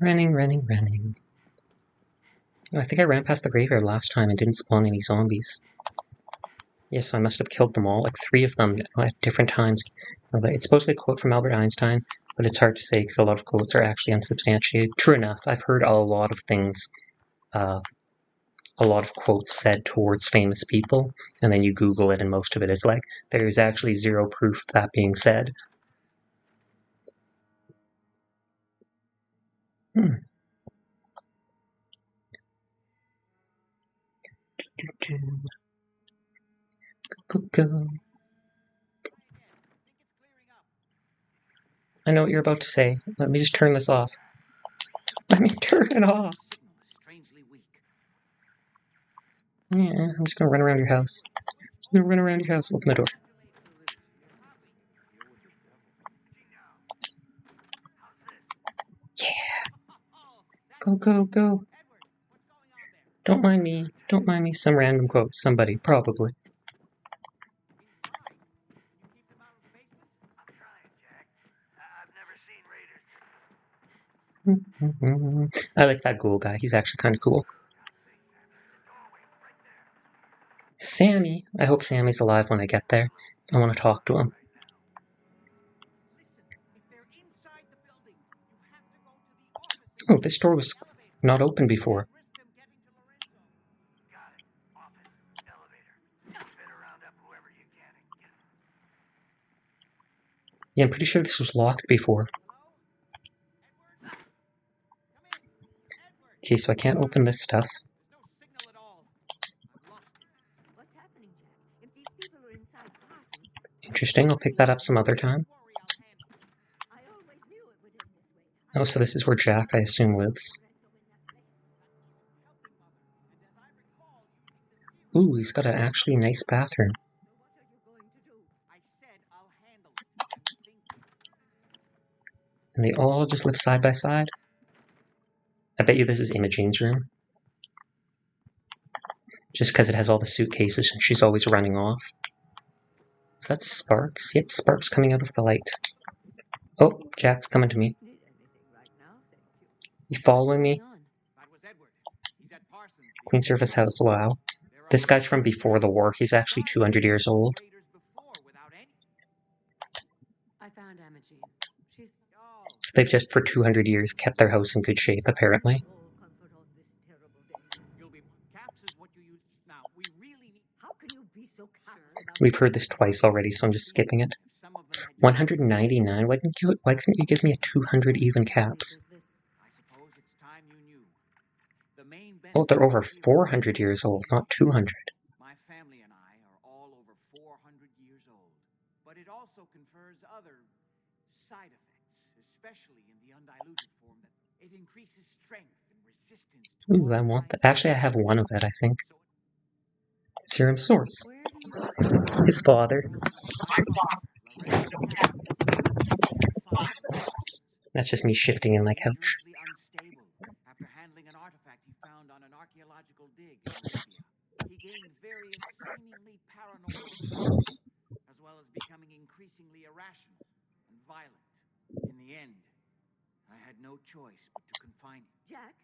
Running, running, running. I think I ran past the graveyard last time and didn't spawn any zombies. Yes, so I must have killed them all, like 3 of them at different times. It's supposedly a quote from Albert Einstein, but it's hard to say because a lot of quotes are actually unsubstantiated. True enough, I've heard a lot of things a lot of quotes said towards famous people, and then you Google it and most of it is like, there's actually zero proof of that being said. Go. I know what you're about to say. Let me just turn this off. Let me turn it off. Signal is strangely weak. Yeah, I'm just gonna run around your house. I'm gonna run around your house. Open the door. Yeah. Go, go, go. Don't mind me. Don't mind me. Some random quote. Somebody. Probably. Inside. You keep them out of the basement? I'm trying, Jack. I've never seen raiders. I like that ghoul guy. He's actually kind of cool. Sammy. I hope Sammy's alive when I get there. I want to talk to him. Listen, if they're inside the building, you have to go to the offices. Oh, this door was not open before. Risk them getting to Lorenzo. Got it. Office. Elevator. Better round up whoever you can and get them. Yeah, I'm pretty sure this was locked before. Hello? Edward? Come in. Edward. Okay, so I can't open this stuff. There's no signal at all. I've lost it. What's happening, Jack? If these people are inside Parsons, Interesting. I'll pick that up some other time. Don't worry, I'll handle it. I always knew it would end this way. Oh, so this is where Jack, I assume, lives. Helping mother. And as I recall, using the Ooh, he's got an actually nice bathroom. So what are you going to do? I said I'll handle it. I think And they all just live side by side. I bet you this is Imogene's room. Just because it has all the suitcases and she's always running off. Is that Sparks? Yep, Sparks coming out of the light. Oh, Jack's coming to me. Need anything right now, thank you. You following me? that was Edward. He's at Parsons. Queen Surface House, wow. There are This guy's from before the war. He's actually 200 years old. raiders before without any. I found Imogen. She's Oh, So they've just for 200 years kept their house in good shape, apparently. All comfort on this terrible day. you'll be caps is what you use now. We really need How can you be so callous about We've heard this twice already, so I'm just skipping it. some of them had 199? Why couldn't you give me a 200 even caps? I suppose it's time you knew. The main Oh, they're over benefit is 400 years old, not 200. My family and I are all over 400 years old. But it also confers other side effects, especially in the undiluted form that it increases strength and resistance to Ooh, all I want that. kinds of Actually, I have one of it, I think. So Serum source. where do you think His father. Lorenzo That's just me shifting in my couch. Strangely unstable. After handling an artifact he found on an archaeological dig in Arabia, he gained various seemingly paranormal powers, as well as becoming increasingly irrational and violent. In the end, I had no choice but to confine him. Jack,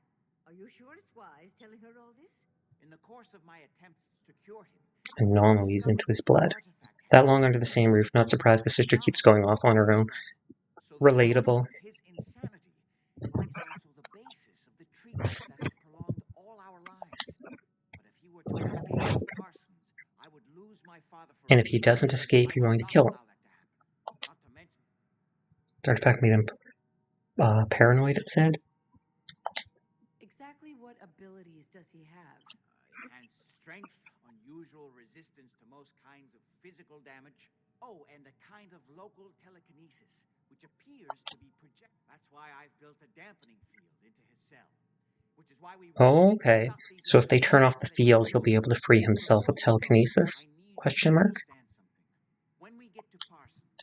are you sure it's wise telling her all this? In the course of my attempts to cure him, Anomalies into his blood. artifact That long under the same roof, not surprised the sister keeps going off on her own. So the Relatable. source of his insanity is also the basis of the treatments that have prolonged all our lives. But if he were to escape from Parsons, I would lose my father forever. And if he doesn't escape, you're going to kill him. Not to mention The artifact made him paranoid, it said. exactly what abilities does he have? enhanced strength, unusual resistance to most kinds of physical damage. Oh, and a kind of local telekinesis, which appears to be project. That's why I've built a dampening field into his cell. Which is why we Oh, okay. So if they turn off the field, he'll be able to free himself with telekinesis? Question mark? When we get to Parsons,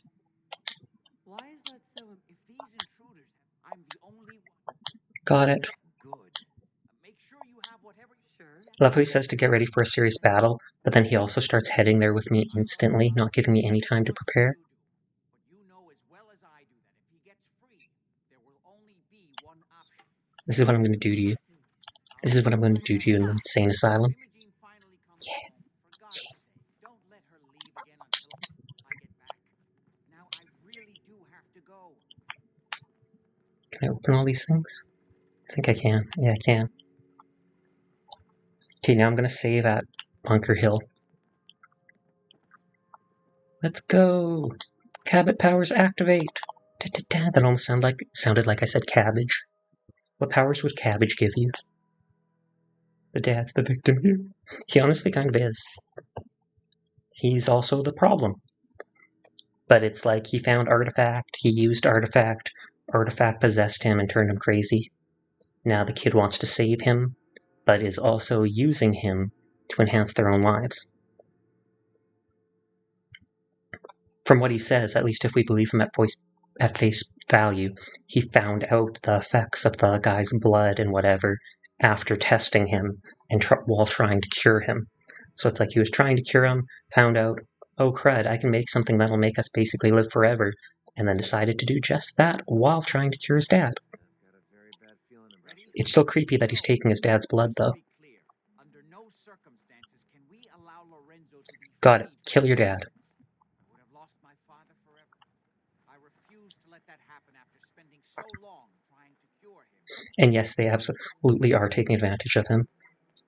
Why is that so? if these intruders, I'm the only one. Got it. Good. Make sure you have whatever. Sure. Love how he says to get ready for a serious battle, but then he also starts heading there with me instantly, not giving me any time to prepare. But you know as well as I do that if he gets free, there will only be one option. This is what I'm going to do to you. This is what I'm going to do to you in the insane asylum. Imogene finally comes home. For God's sake, don't let her leave again until I get back. Now I really do have to go. Can I open all these things? I think I can. Yeah, I can. Okay, now I'm gonna save at Bunker Hill. Let's go! Cabot powers activate! Da-da-da. That almost sounded like I said cabbage. What powers would cabbage give you? The dad's the victim here. He honestly kind of is. He's also the problem. But it's like he found artifact, he used artifact, artifact possessed him and turned him crazy. Now the kid wants to save him, but is also using him to enhance their own lives. From what he says, at least if we believe him at face value, he found out the effects of the guy's blood and whatever after testing him and while trying to cure him. So it's like he was trying to cure him, found out, oh crud, I can make something that'll make us basically live forever, and then decided to do just that while trying to cure his dad. It's still creepy that he's taking his dad's blood, though. Got it. Kill your dad. And yes, they absolutely are taking advantage of him.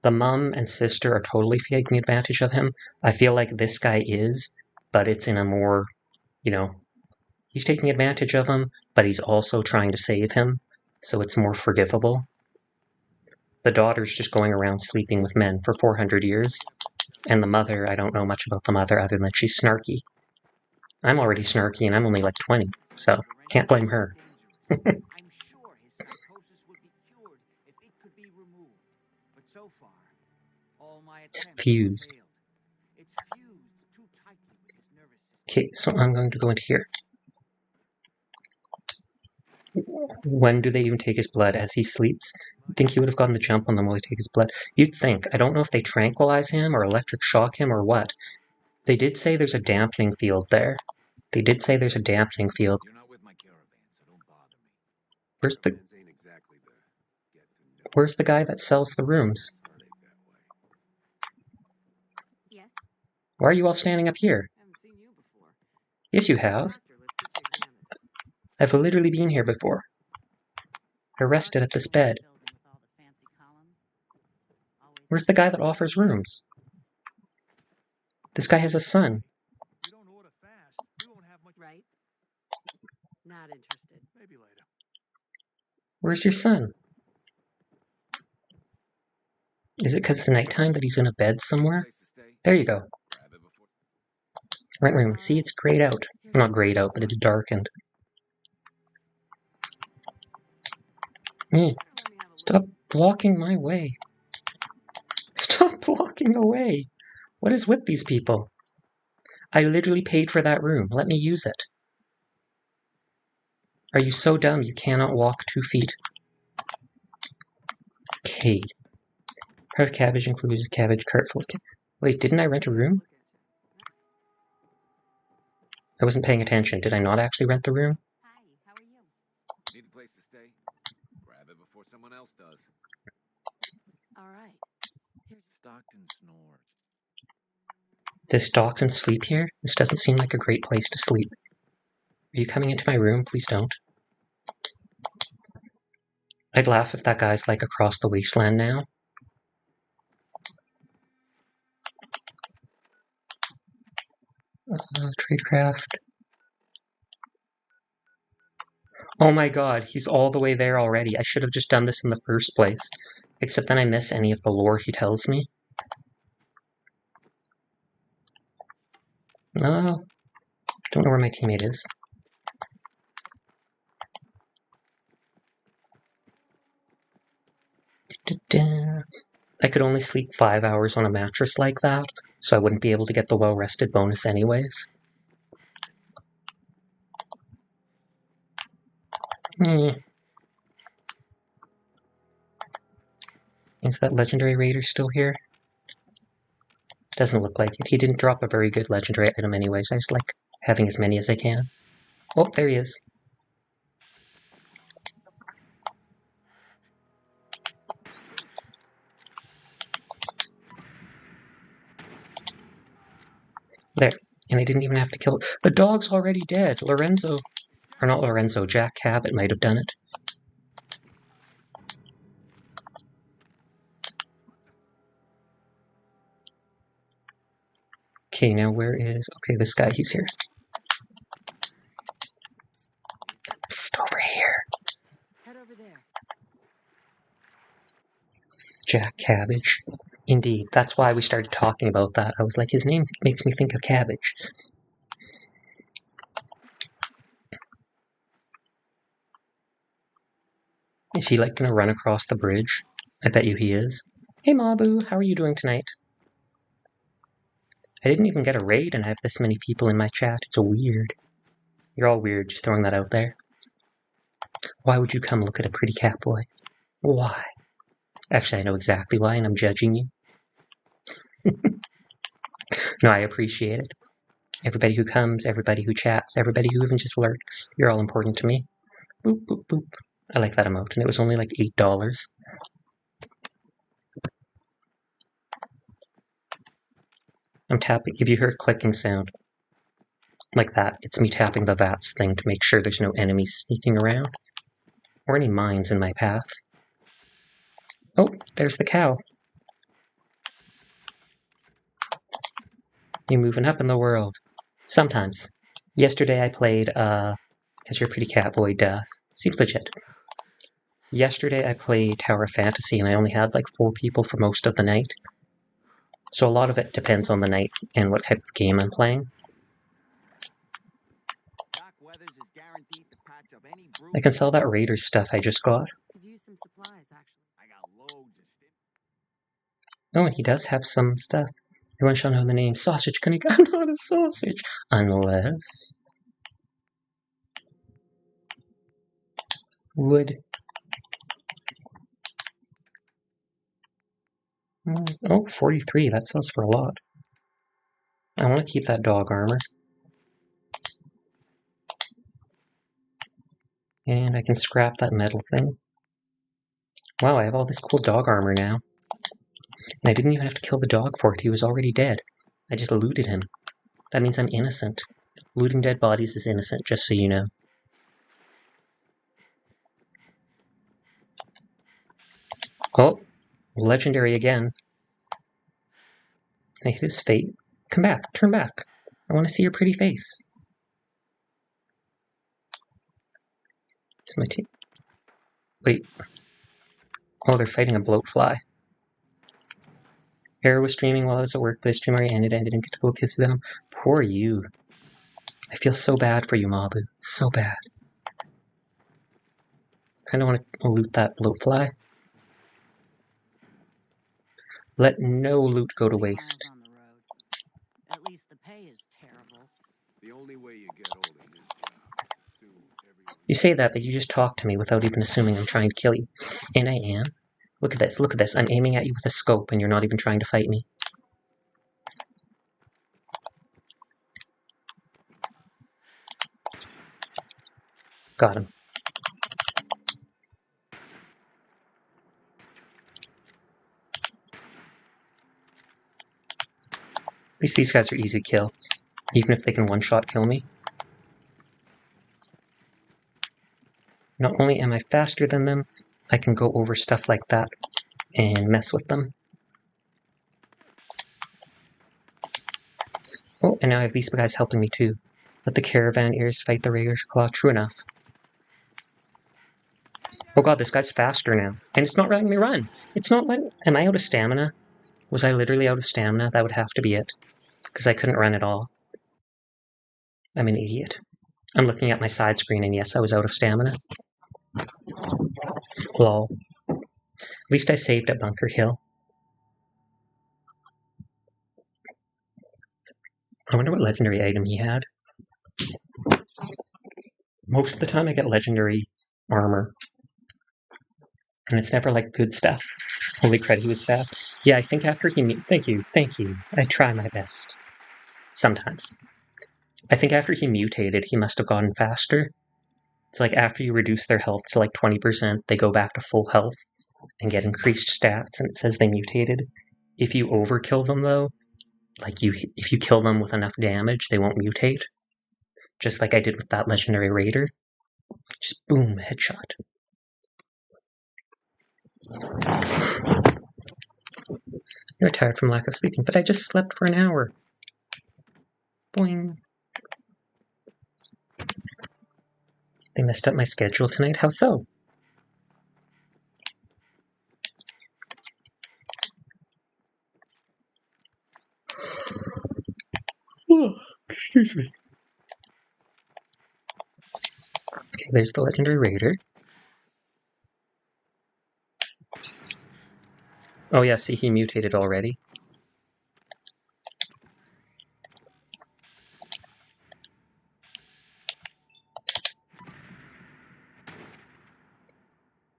The mom and sister are totally taking advantage of him. I feel like this guy is, but it's in a more, he's taking advantage of him, but he's also trying to save him, so it's more forgivable. The daughter's just going around sleeping with men for 400 years, and the mother, I don't know much about the mother other than she's snarky. I'm already snarky, and I'm only like 20, so can't blame her. It's fused. Okay, so I'm going to go into here. When do they even take his blood? As he sleeps? You'd think he would have gotten the jump on them while they take his blood. You'd think. I don't know if they tranquilize him or electric shock him or what. They did say there's a dampening field there. You're not with my caravan, so don't bother me. Where's the guy that sells the rooms? Yes? Why are you all standing up here? I haven't seen you before. Yes, you have. Doctor, let's get you examined. I've literally been here before. I rested at this bed. Building with all the fancy columns. Always Where's the guy that offers rooms? This guy has a son. You don't order fast. We won't have much. right? Not interested. Maybe later. Where's your son? Is it because it's nighttime that he's in a bed somewhere? There you go. Rent room. See, it's grayed out. Not grayed out, but it's darkened. Stop blocking my way. Stop blocking the way. What is with these people? I literally paid for that room. Let me use it. Are you so dumb you cannot walk 2 feet? Okay. Part of cabbage includes a cabbage cart full of Wait, didn't I rent a room? I wasn't paying attention. Did I not actually rent the room? Hi, how are you? Need a place to stay? Grab it before someone else does. All right. Here's Stockton snores. Does Stockton sleep here? This doesn't seem like a great place to sleep. Are you coming into my room? Please don't. I'd laugh if that guy's like across the wasteland now. Tradecraft. Oh my god, he's all the way there already. I should have just done this in the first place. Except then I miss any of the lore he tells me. No. Don't know where my teammate is. I could only sleep 5 hours on a mattress like that, so I wouldn't be able to get the well-rested bonus anyways. Is that legendary raider still here? Doesn't look like it. He didn't drop a very good legendary item anyways. I just like having as many as I can. Oh, there he is. There. And I didn't even have to kill it. The dog's already dead. Jack Cabot might have done it. Okay, now where is... Okay, this guy, he's here. Psst, over here. Head over there. Jack Cabbage. Indeed, that's why we started talking about that. I was like, his name makes me think of cabbage. Is he like gonna run across the bridge? I bet you he is. Hey Mabu, how are you doing tonight? I didn't even get a raid and I have this many people in my chat. It's weird. You're all weird, just throwing that out there. Why would you come look at a pretty cat boy? Why? Actually, I know exactly why, and I'm judging you. No, I appreciate it. Everybody who comes, everybody who chats, everybody who even just lurks. You're all important to me. Boop, boop, boop. I like that emote, and it was only like $8. I'm tapping. If you hear a clicking sound like that, it's me tapping the VATS thing to make sure there's no enemies sneaking around or any mines in my path. Oh, there's the cow. You're moving up in the world. Sometimes. Yesterday I played, because you're a pretty cat boy, duh. Seems legit. Yesterday I played Tower of Fantasy and I only had like 4 people for most of the night. So a lot of it depends on the night and what type of game I'm playing. Doc Weathers is guaranteed to patch up any I can sell that Raider stuff I just got. Could use some supplies, actually. I got loads of stuff. Oh, and he does have some stuff. Everyone shall know the name Sausage Cunning. I'm not a sausage. Unless... Wood. Oh, 43. That sells for a lot. I want to keep that dog armor. And I can scrap that metal thing. Wow, I have all this cool dog armor now. And I didn't even have to kill the dog for it. He was already dead. I just looted him. That means I'm innocent. Looting dead bodies is innocent, just so you know. Oh, legendary again. I hit his fate. Come back, turn back. I want to see your pretty face. It's my team. Wait. Oh, they're fighting a bloatfly. Arrow was streaming while I was at work, but his stream already ended and I didn't get to blow kisses at him. Poor you. I feel so bad for you, Mabu. So bad. Kinda want to loot that bloatfly. Let no loot go to waste. On the road. At least the pay is terrible. The only way you get old in this job is to assume everyone... You say that, but you just talk to me without even assuming I'm trying to kill you. And I am. Look at this, look at this. I'm aiming at you with a scope and you're not even trying to fight me. Got him. At least these guys are easy to kill, even if they can one-shot kill me. Not only am I faster than them, I can go over stuff like that and mess with them. Oh, and now I have these guys helping me too. Let the caravan ears fight the Rager's claw. True enough. Oh god, this guy's faster now. And it's not letting me run. It's not letting... Am I out of stamina? Was I literally out of stamina? That would have to be it. Because I couldn't run at all. I'm an idiot. I'm looking at my side screen and yes, I was out of stamina. Lol. At least I saved at Bunker Hill. I wonder what legendary item he had. Most of the time I get legendary armor. And it's never like good stuff. Holy crud, he was fast. Yeah, I think after he... Thank you. I try my best. Sometimes. I think after he mutated, he must have gotten faster. It's like after you reduce their health to like 20%, they go back to full health and get increased stats, and it says they mutated. If you overkill them though, like if you kill them with enough damage, they won't mutate. Just like I did with that legendary raider. Just boom, headshot. You're tired from lack of sleeping, but I just slept for an hour. Boing. They messed up my schedule tonight. How so? Oh, excuse me. Okay, there's the legendary raider. Oh yeah, see, he mutated already.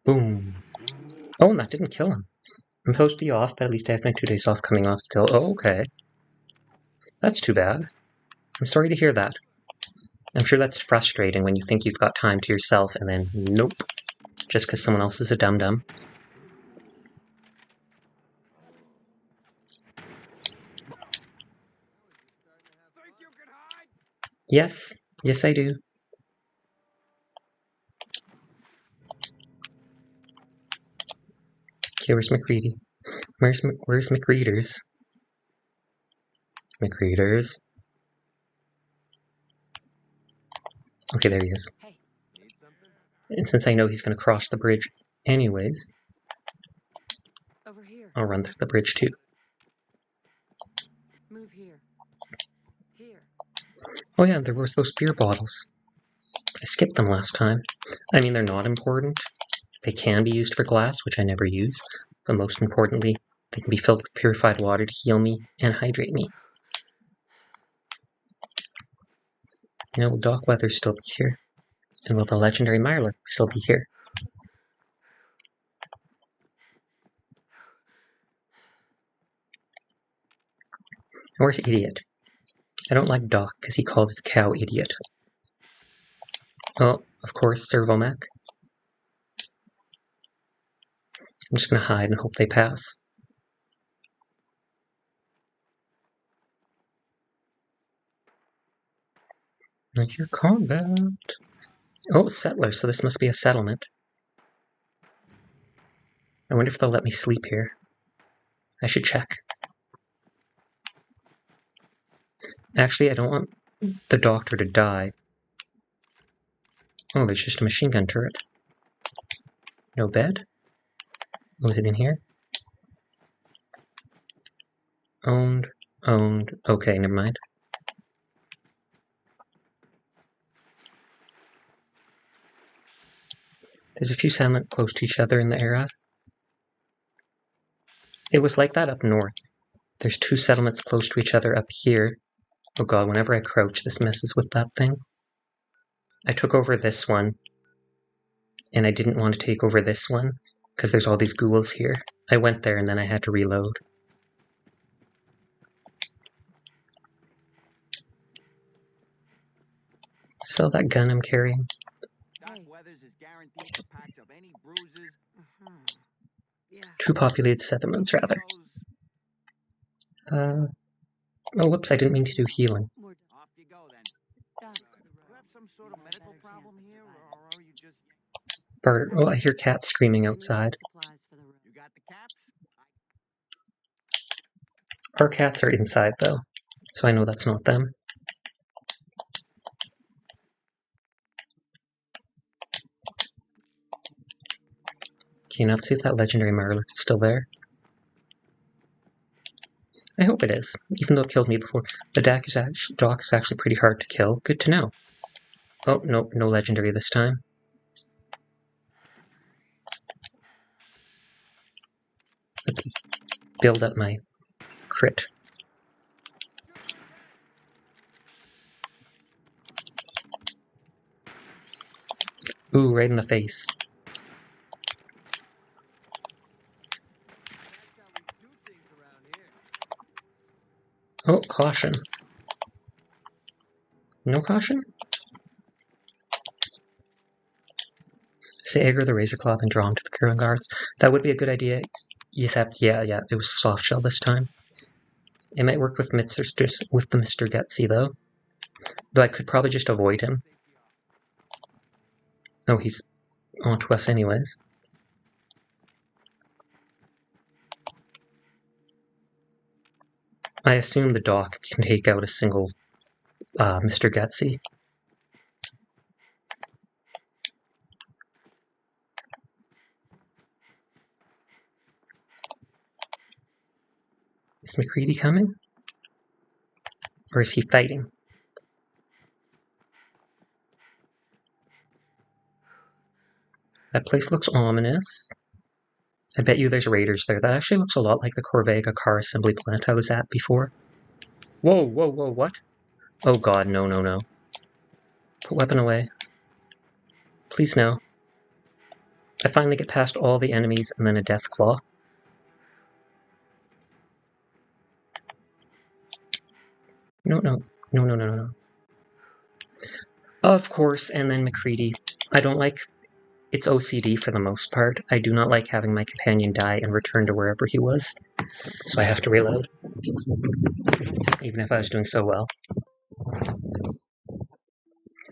Boom. Oh, and that didn't kill him. I'm supposed to be off, but at least I have my 2 days off coming off still. Oh, okay. That's too bad. I'm sorry to hear that. I'm sure that's frustrating when you think you've got time to yourself and then nope. Just because someone else is a dum-dum. Yes. Yes, I do. Okay, where's McCready? Where's McReaders? McReaders. Okay, there he is. Hey. Need something? And since I know he's going to cross the bridge anyways, Over here. I'll run through the bridge too. Move here. Here. Oh yeah, there was those beer bottles. I skipped them last time. I mean, they're not important. They can be used for glass, which I never use. But most importantly, they can be filled with purified water to heal me and hydrate me. Now, will Doc Weathers still be here? And will the legendary Myler still be here? And where's Idiot? I don't like Doc because he called his cow Idiot. Oh, of course, Servomech. I'm just going to hide and hope they pass. I hear combat. Oh, settler, so this must be a settlement. I wonder if they'll let me sleep here. I should check. Actually, I don't want the doctor to die. Oh, there's just a machine gun turret. No bed? Was it in here? Owned. Okay, never mind. There's a few settlements close to each other in the area. It was like that up north. There's 2 settlements close to each other up here. Oh god, whenever I crouch, this messes with that thing. I took over this one, and I didn't want to take over this one, because there's all these ghouls here. I went there and then I had to reload. Sell that gun I'm carrying. Doc Weathers is guaranteed to patch up any bruises. Yeah. 2 populated settlements, rather. Oh, whoops, I didn't mean to do healing. More Off you go then. down You have some sort of medical problem here, or are you just... Barter. Oh, I hear cats screaming outside. supplies for the road. You got the caps? Our cats are inside, though, so I know that's not them. Okay, now let's see if that legendary Marler is still there. I hope it is, even though it killed me before. The Doc is actually pretty hard to kill. Good to know. Oh, no, no legendary this time. Let's build up my crit. Ooh, right in the face. Oh, caution. No caution? Say aggro the razor claw and draw him to the curling guards. That would be a good idea. Except, yeah, it was soft shell this time. It might work with the Mr. Gutsy, though. Though I could probably just avoid him. Oh, he's onto us anyways. I assume the Doc can take out a single Mr. Gutsy. Is McCready coming? Or is he fighting? That place looks ominous. I bet you there's raiders there. That actually looks a lot like the Corvega car assembly plant I was at before. Whoa, whoa, whoa, what? Oh god, no, no, no. Put weapon away. Please no. I finally get past all the enemies and then a death claw. No, no, no, no, no, no, no. Of course, and then McCready. I don't like... It's OCD for the most part. I do not like having my companion die and return to wherever he was. So I have to reload. Even if I was doing so well.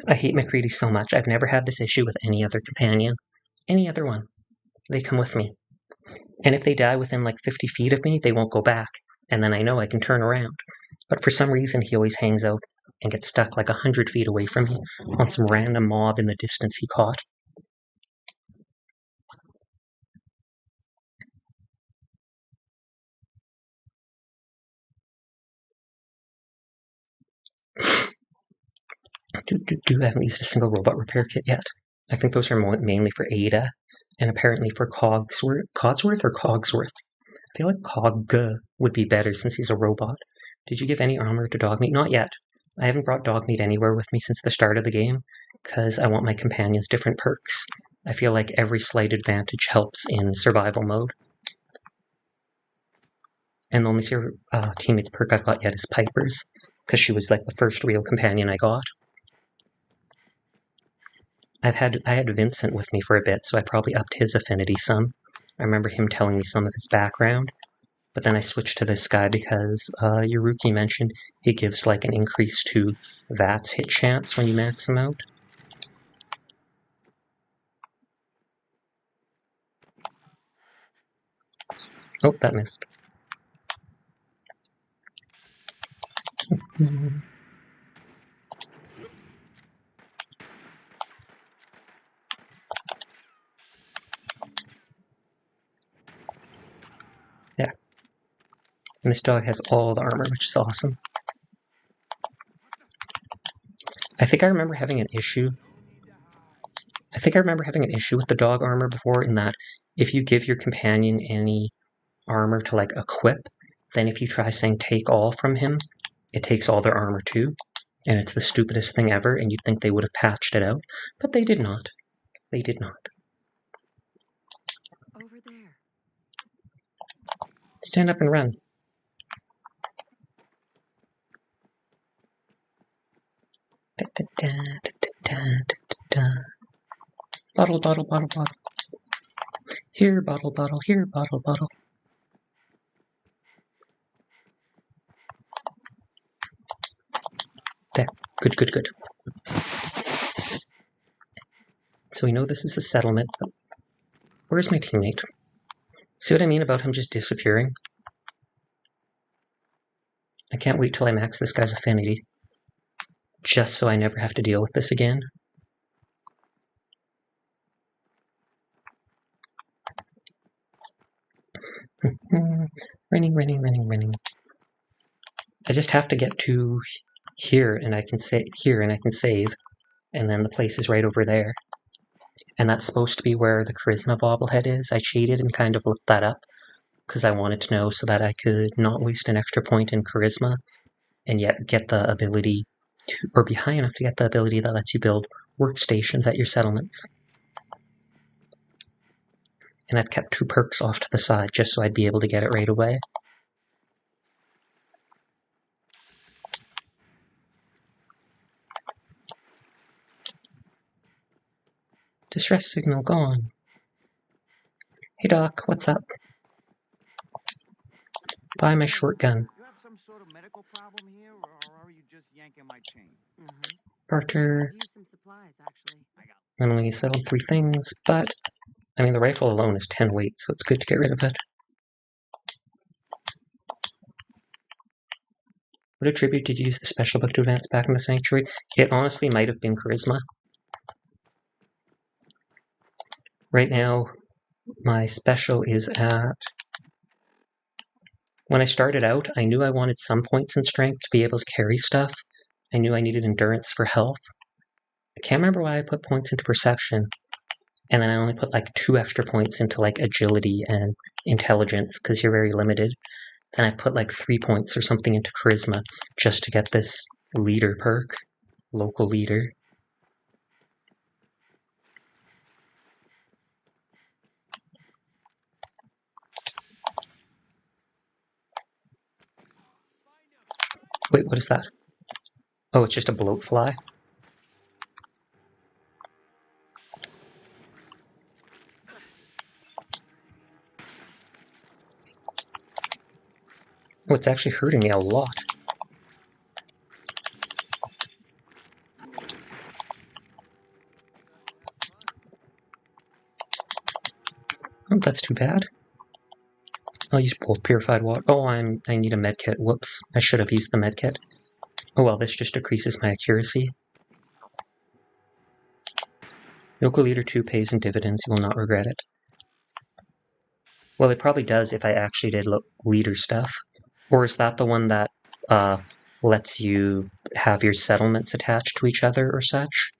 I hate McCready so much. I've never had this issue with any other companion. Any other one. They come with me. And if they die within like 50 feet of me, they won't go back. And then I know I can turn around. But for some reason, he always hangs out and gets stuck like 100 feet away from me on some random mob in the distance he caught. I haven't used a single robot repair kit yet. I think those are mainly for Ada, and apparently for Codsworth or Cogsworth. I feel like Cog would be better since he's a robot. Did you give any armor to Dogmeat? Not yet. I haven't brought Dogmeat anywhere with me since the start of the game, because I want my companions different perks. I feel like every slight advantage helps in survival mode. And the only teammates perk I've got yet is Piper's, because she was like the first real companion I got. I had Vincent with me for a bit, so I probably upped his affinity some. I remember him telling me some of his background, but then I switched to this guy because Yuruki mentioned he gives like an increase to VATS hit chance when you max him out. Oh, that missed. Yeah. And this dog has all the armor, which is awesome. I think I remember having an issue. with the dog armor before, in that if you give your companion any armor to like equip, then if you try saying take all from him, it takes all their armor too. And it's the stupidest thing ever, and you'd think they would have patched it out, but they did not. They did not. Over there. Stand up and run. Da, da, da, da, da, da, da. Bottle, bottle, bottle, bottle. Here, bottle, bottle, here, bottle, bottle. There. Good, good, good. So we know this is a settlement, but where's my teammate? See what I mean about him just disappearing? I can't wait till I max this guy's affinity, just so I never have to deal with this again. Running. I just have to get to here, and I can save, and then the place is right over there. And that's supposed to be where the charisma bobblehead is. I cheated and kind of looked that up, because I wanted to know so that I could not waste an extra point in charisma, and yet get the ability to, or be high enough to get the ability that lets you build workstations at your settlements. And I've kept 2 perks off to the side just so I'd be able to get it right away. Distress signal gone. Hey Doc, what's up? Buy my short gun. You have some sort of medical problem here, or are you just yanking my chain? Barter. Use some supplies, actually. I only settled 3 things, but I mean the rifle alone is 10 weight, so it's good to get rid of it. What attribute did you use the special book to advance back in the sanctuary? It honestly might have been charisma. Right now, my special is at... When I started out, I knew I wanted some points in strength to be able to carry stuff. I knew I needed endurance for health. I can't remember why I put points into perception. And then I only put like 2 extra points into like agility and intelligence because you're very limited. And I put like 3 points or something into charisma just to get this leader perk, local leader. Wait, what is that? Oh, it's just a bloat fly. Oh, it's actually hurting me a lot. Oh, that's too bad. I'll use both purified water. Oh, I need a medkit. Whoops, I should have used the medkit. Oh well, this just decreases my accuracy. Local Leader 2 pays in dividends. You will not regret it. Well, it probably does if I actually did leader stuff. Or is that the one that lets you have your settlements attached to each other or such?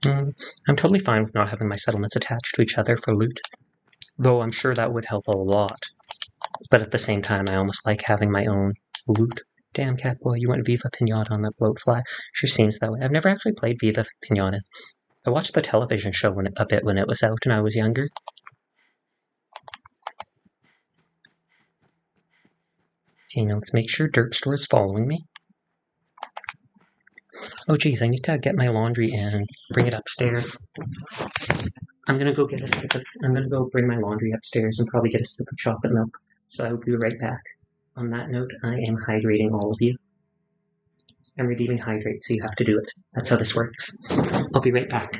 I'm totally fine with not having my settlements attached to each other for loot. Though I'm sure that would help a lot. But at the same time, I almost like having my own loot. Damn, Catboy, you went Viva Pinata on that bloatfly. Sure seems that way. I've never actually played Viva Pinata. I watched the television show a bit when it was out and I was younger. Okay, now let's make sure Dirt Store is following me. Oh geez, I need to get my laundry and bring it upstairs. I'm gonna go bring my laundry upstairs and probably get a sip of chocolate milk. So I will be right back. On that note, I am hydrating all of you. I'm redeeming hydrate, so you have to do it. That's how this works. I'll be right back.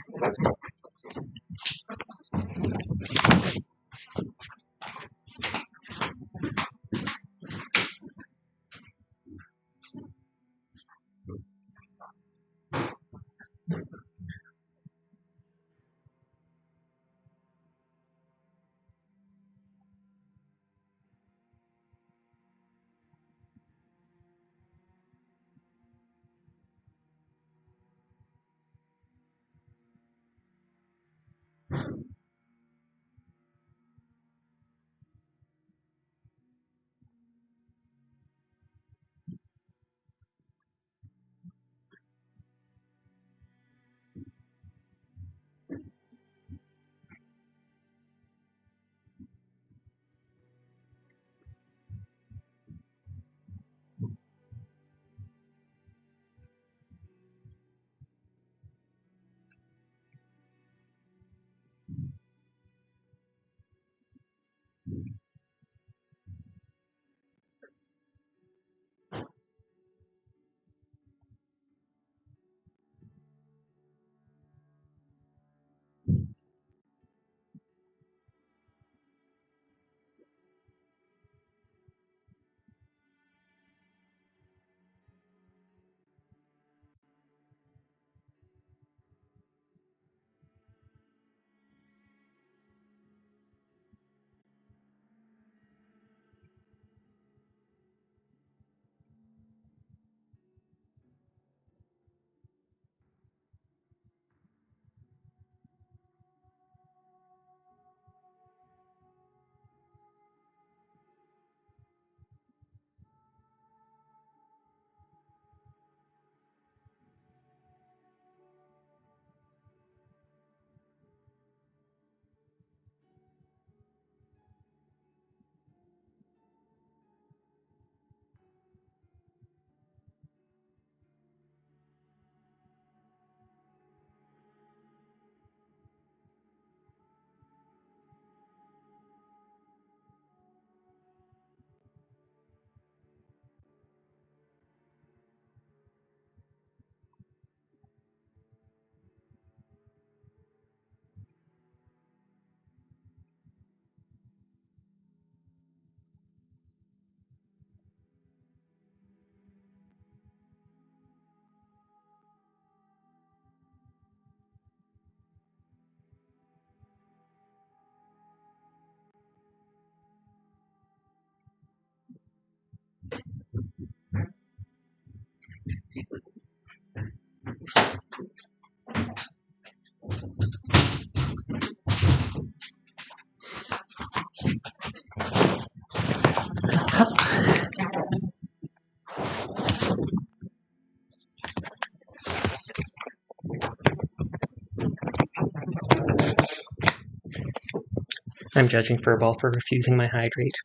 I'm judging Furball for refusing my hydrate.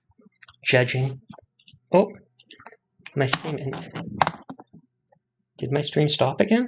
Judging. Oh, my stream ended. Did my stream stop again?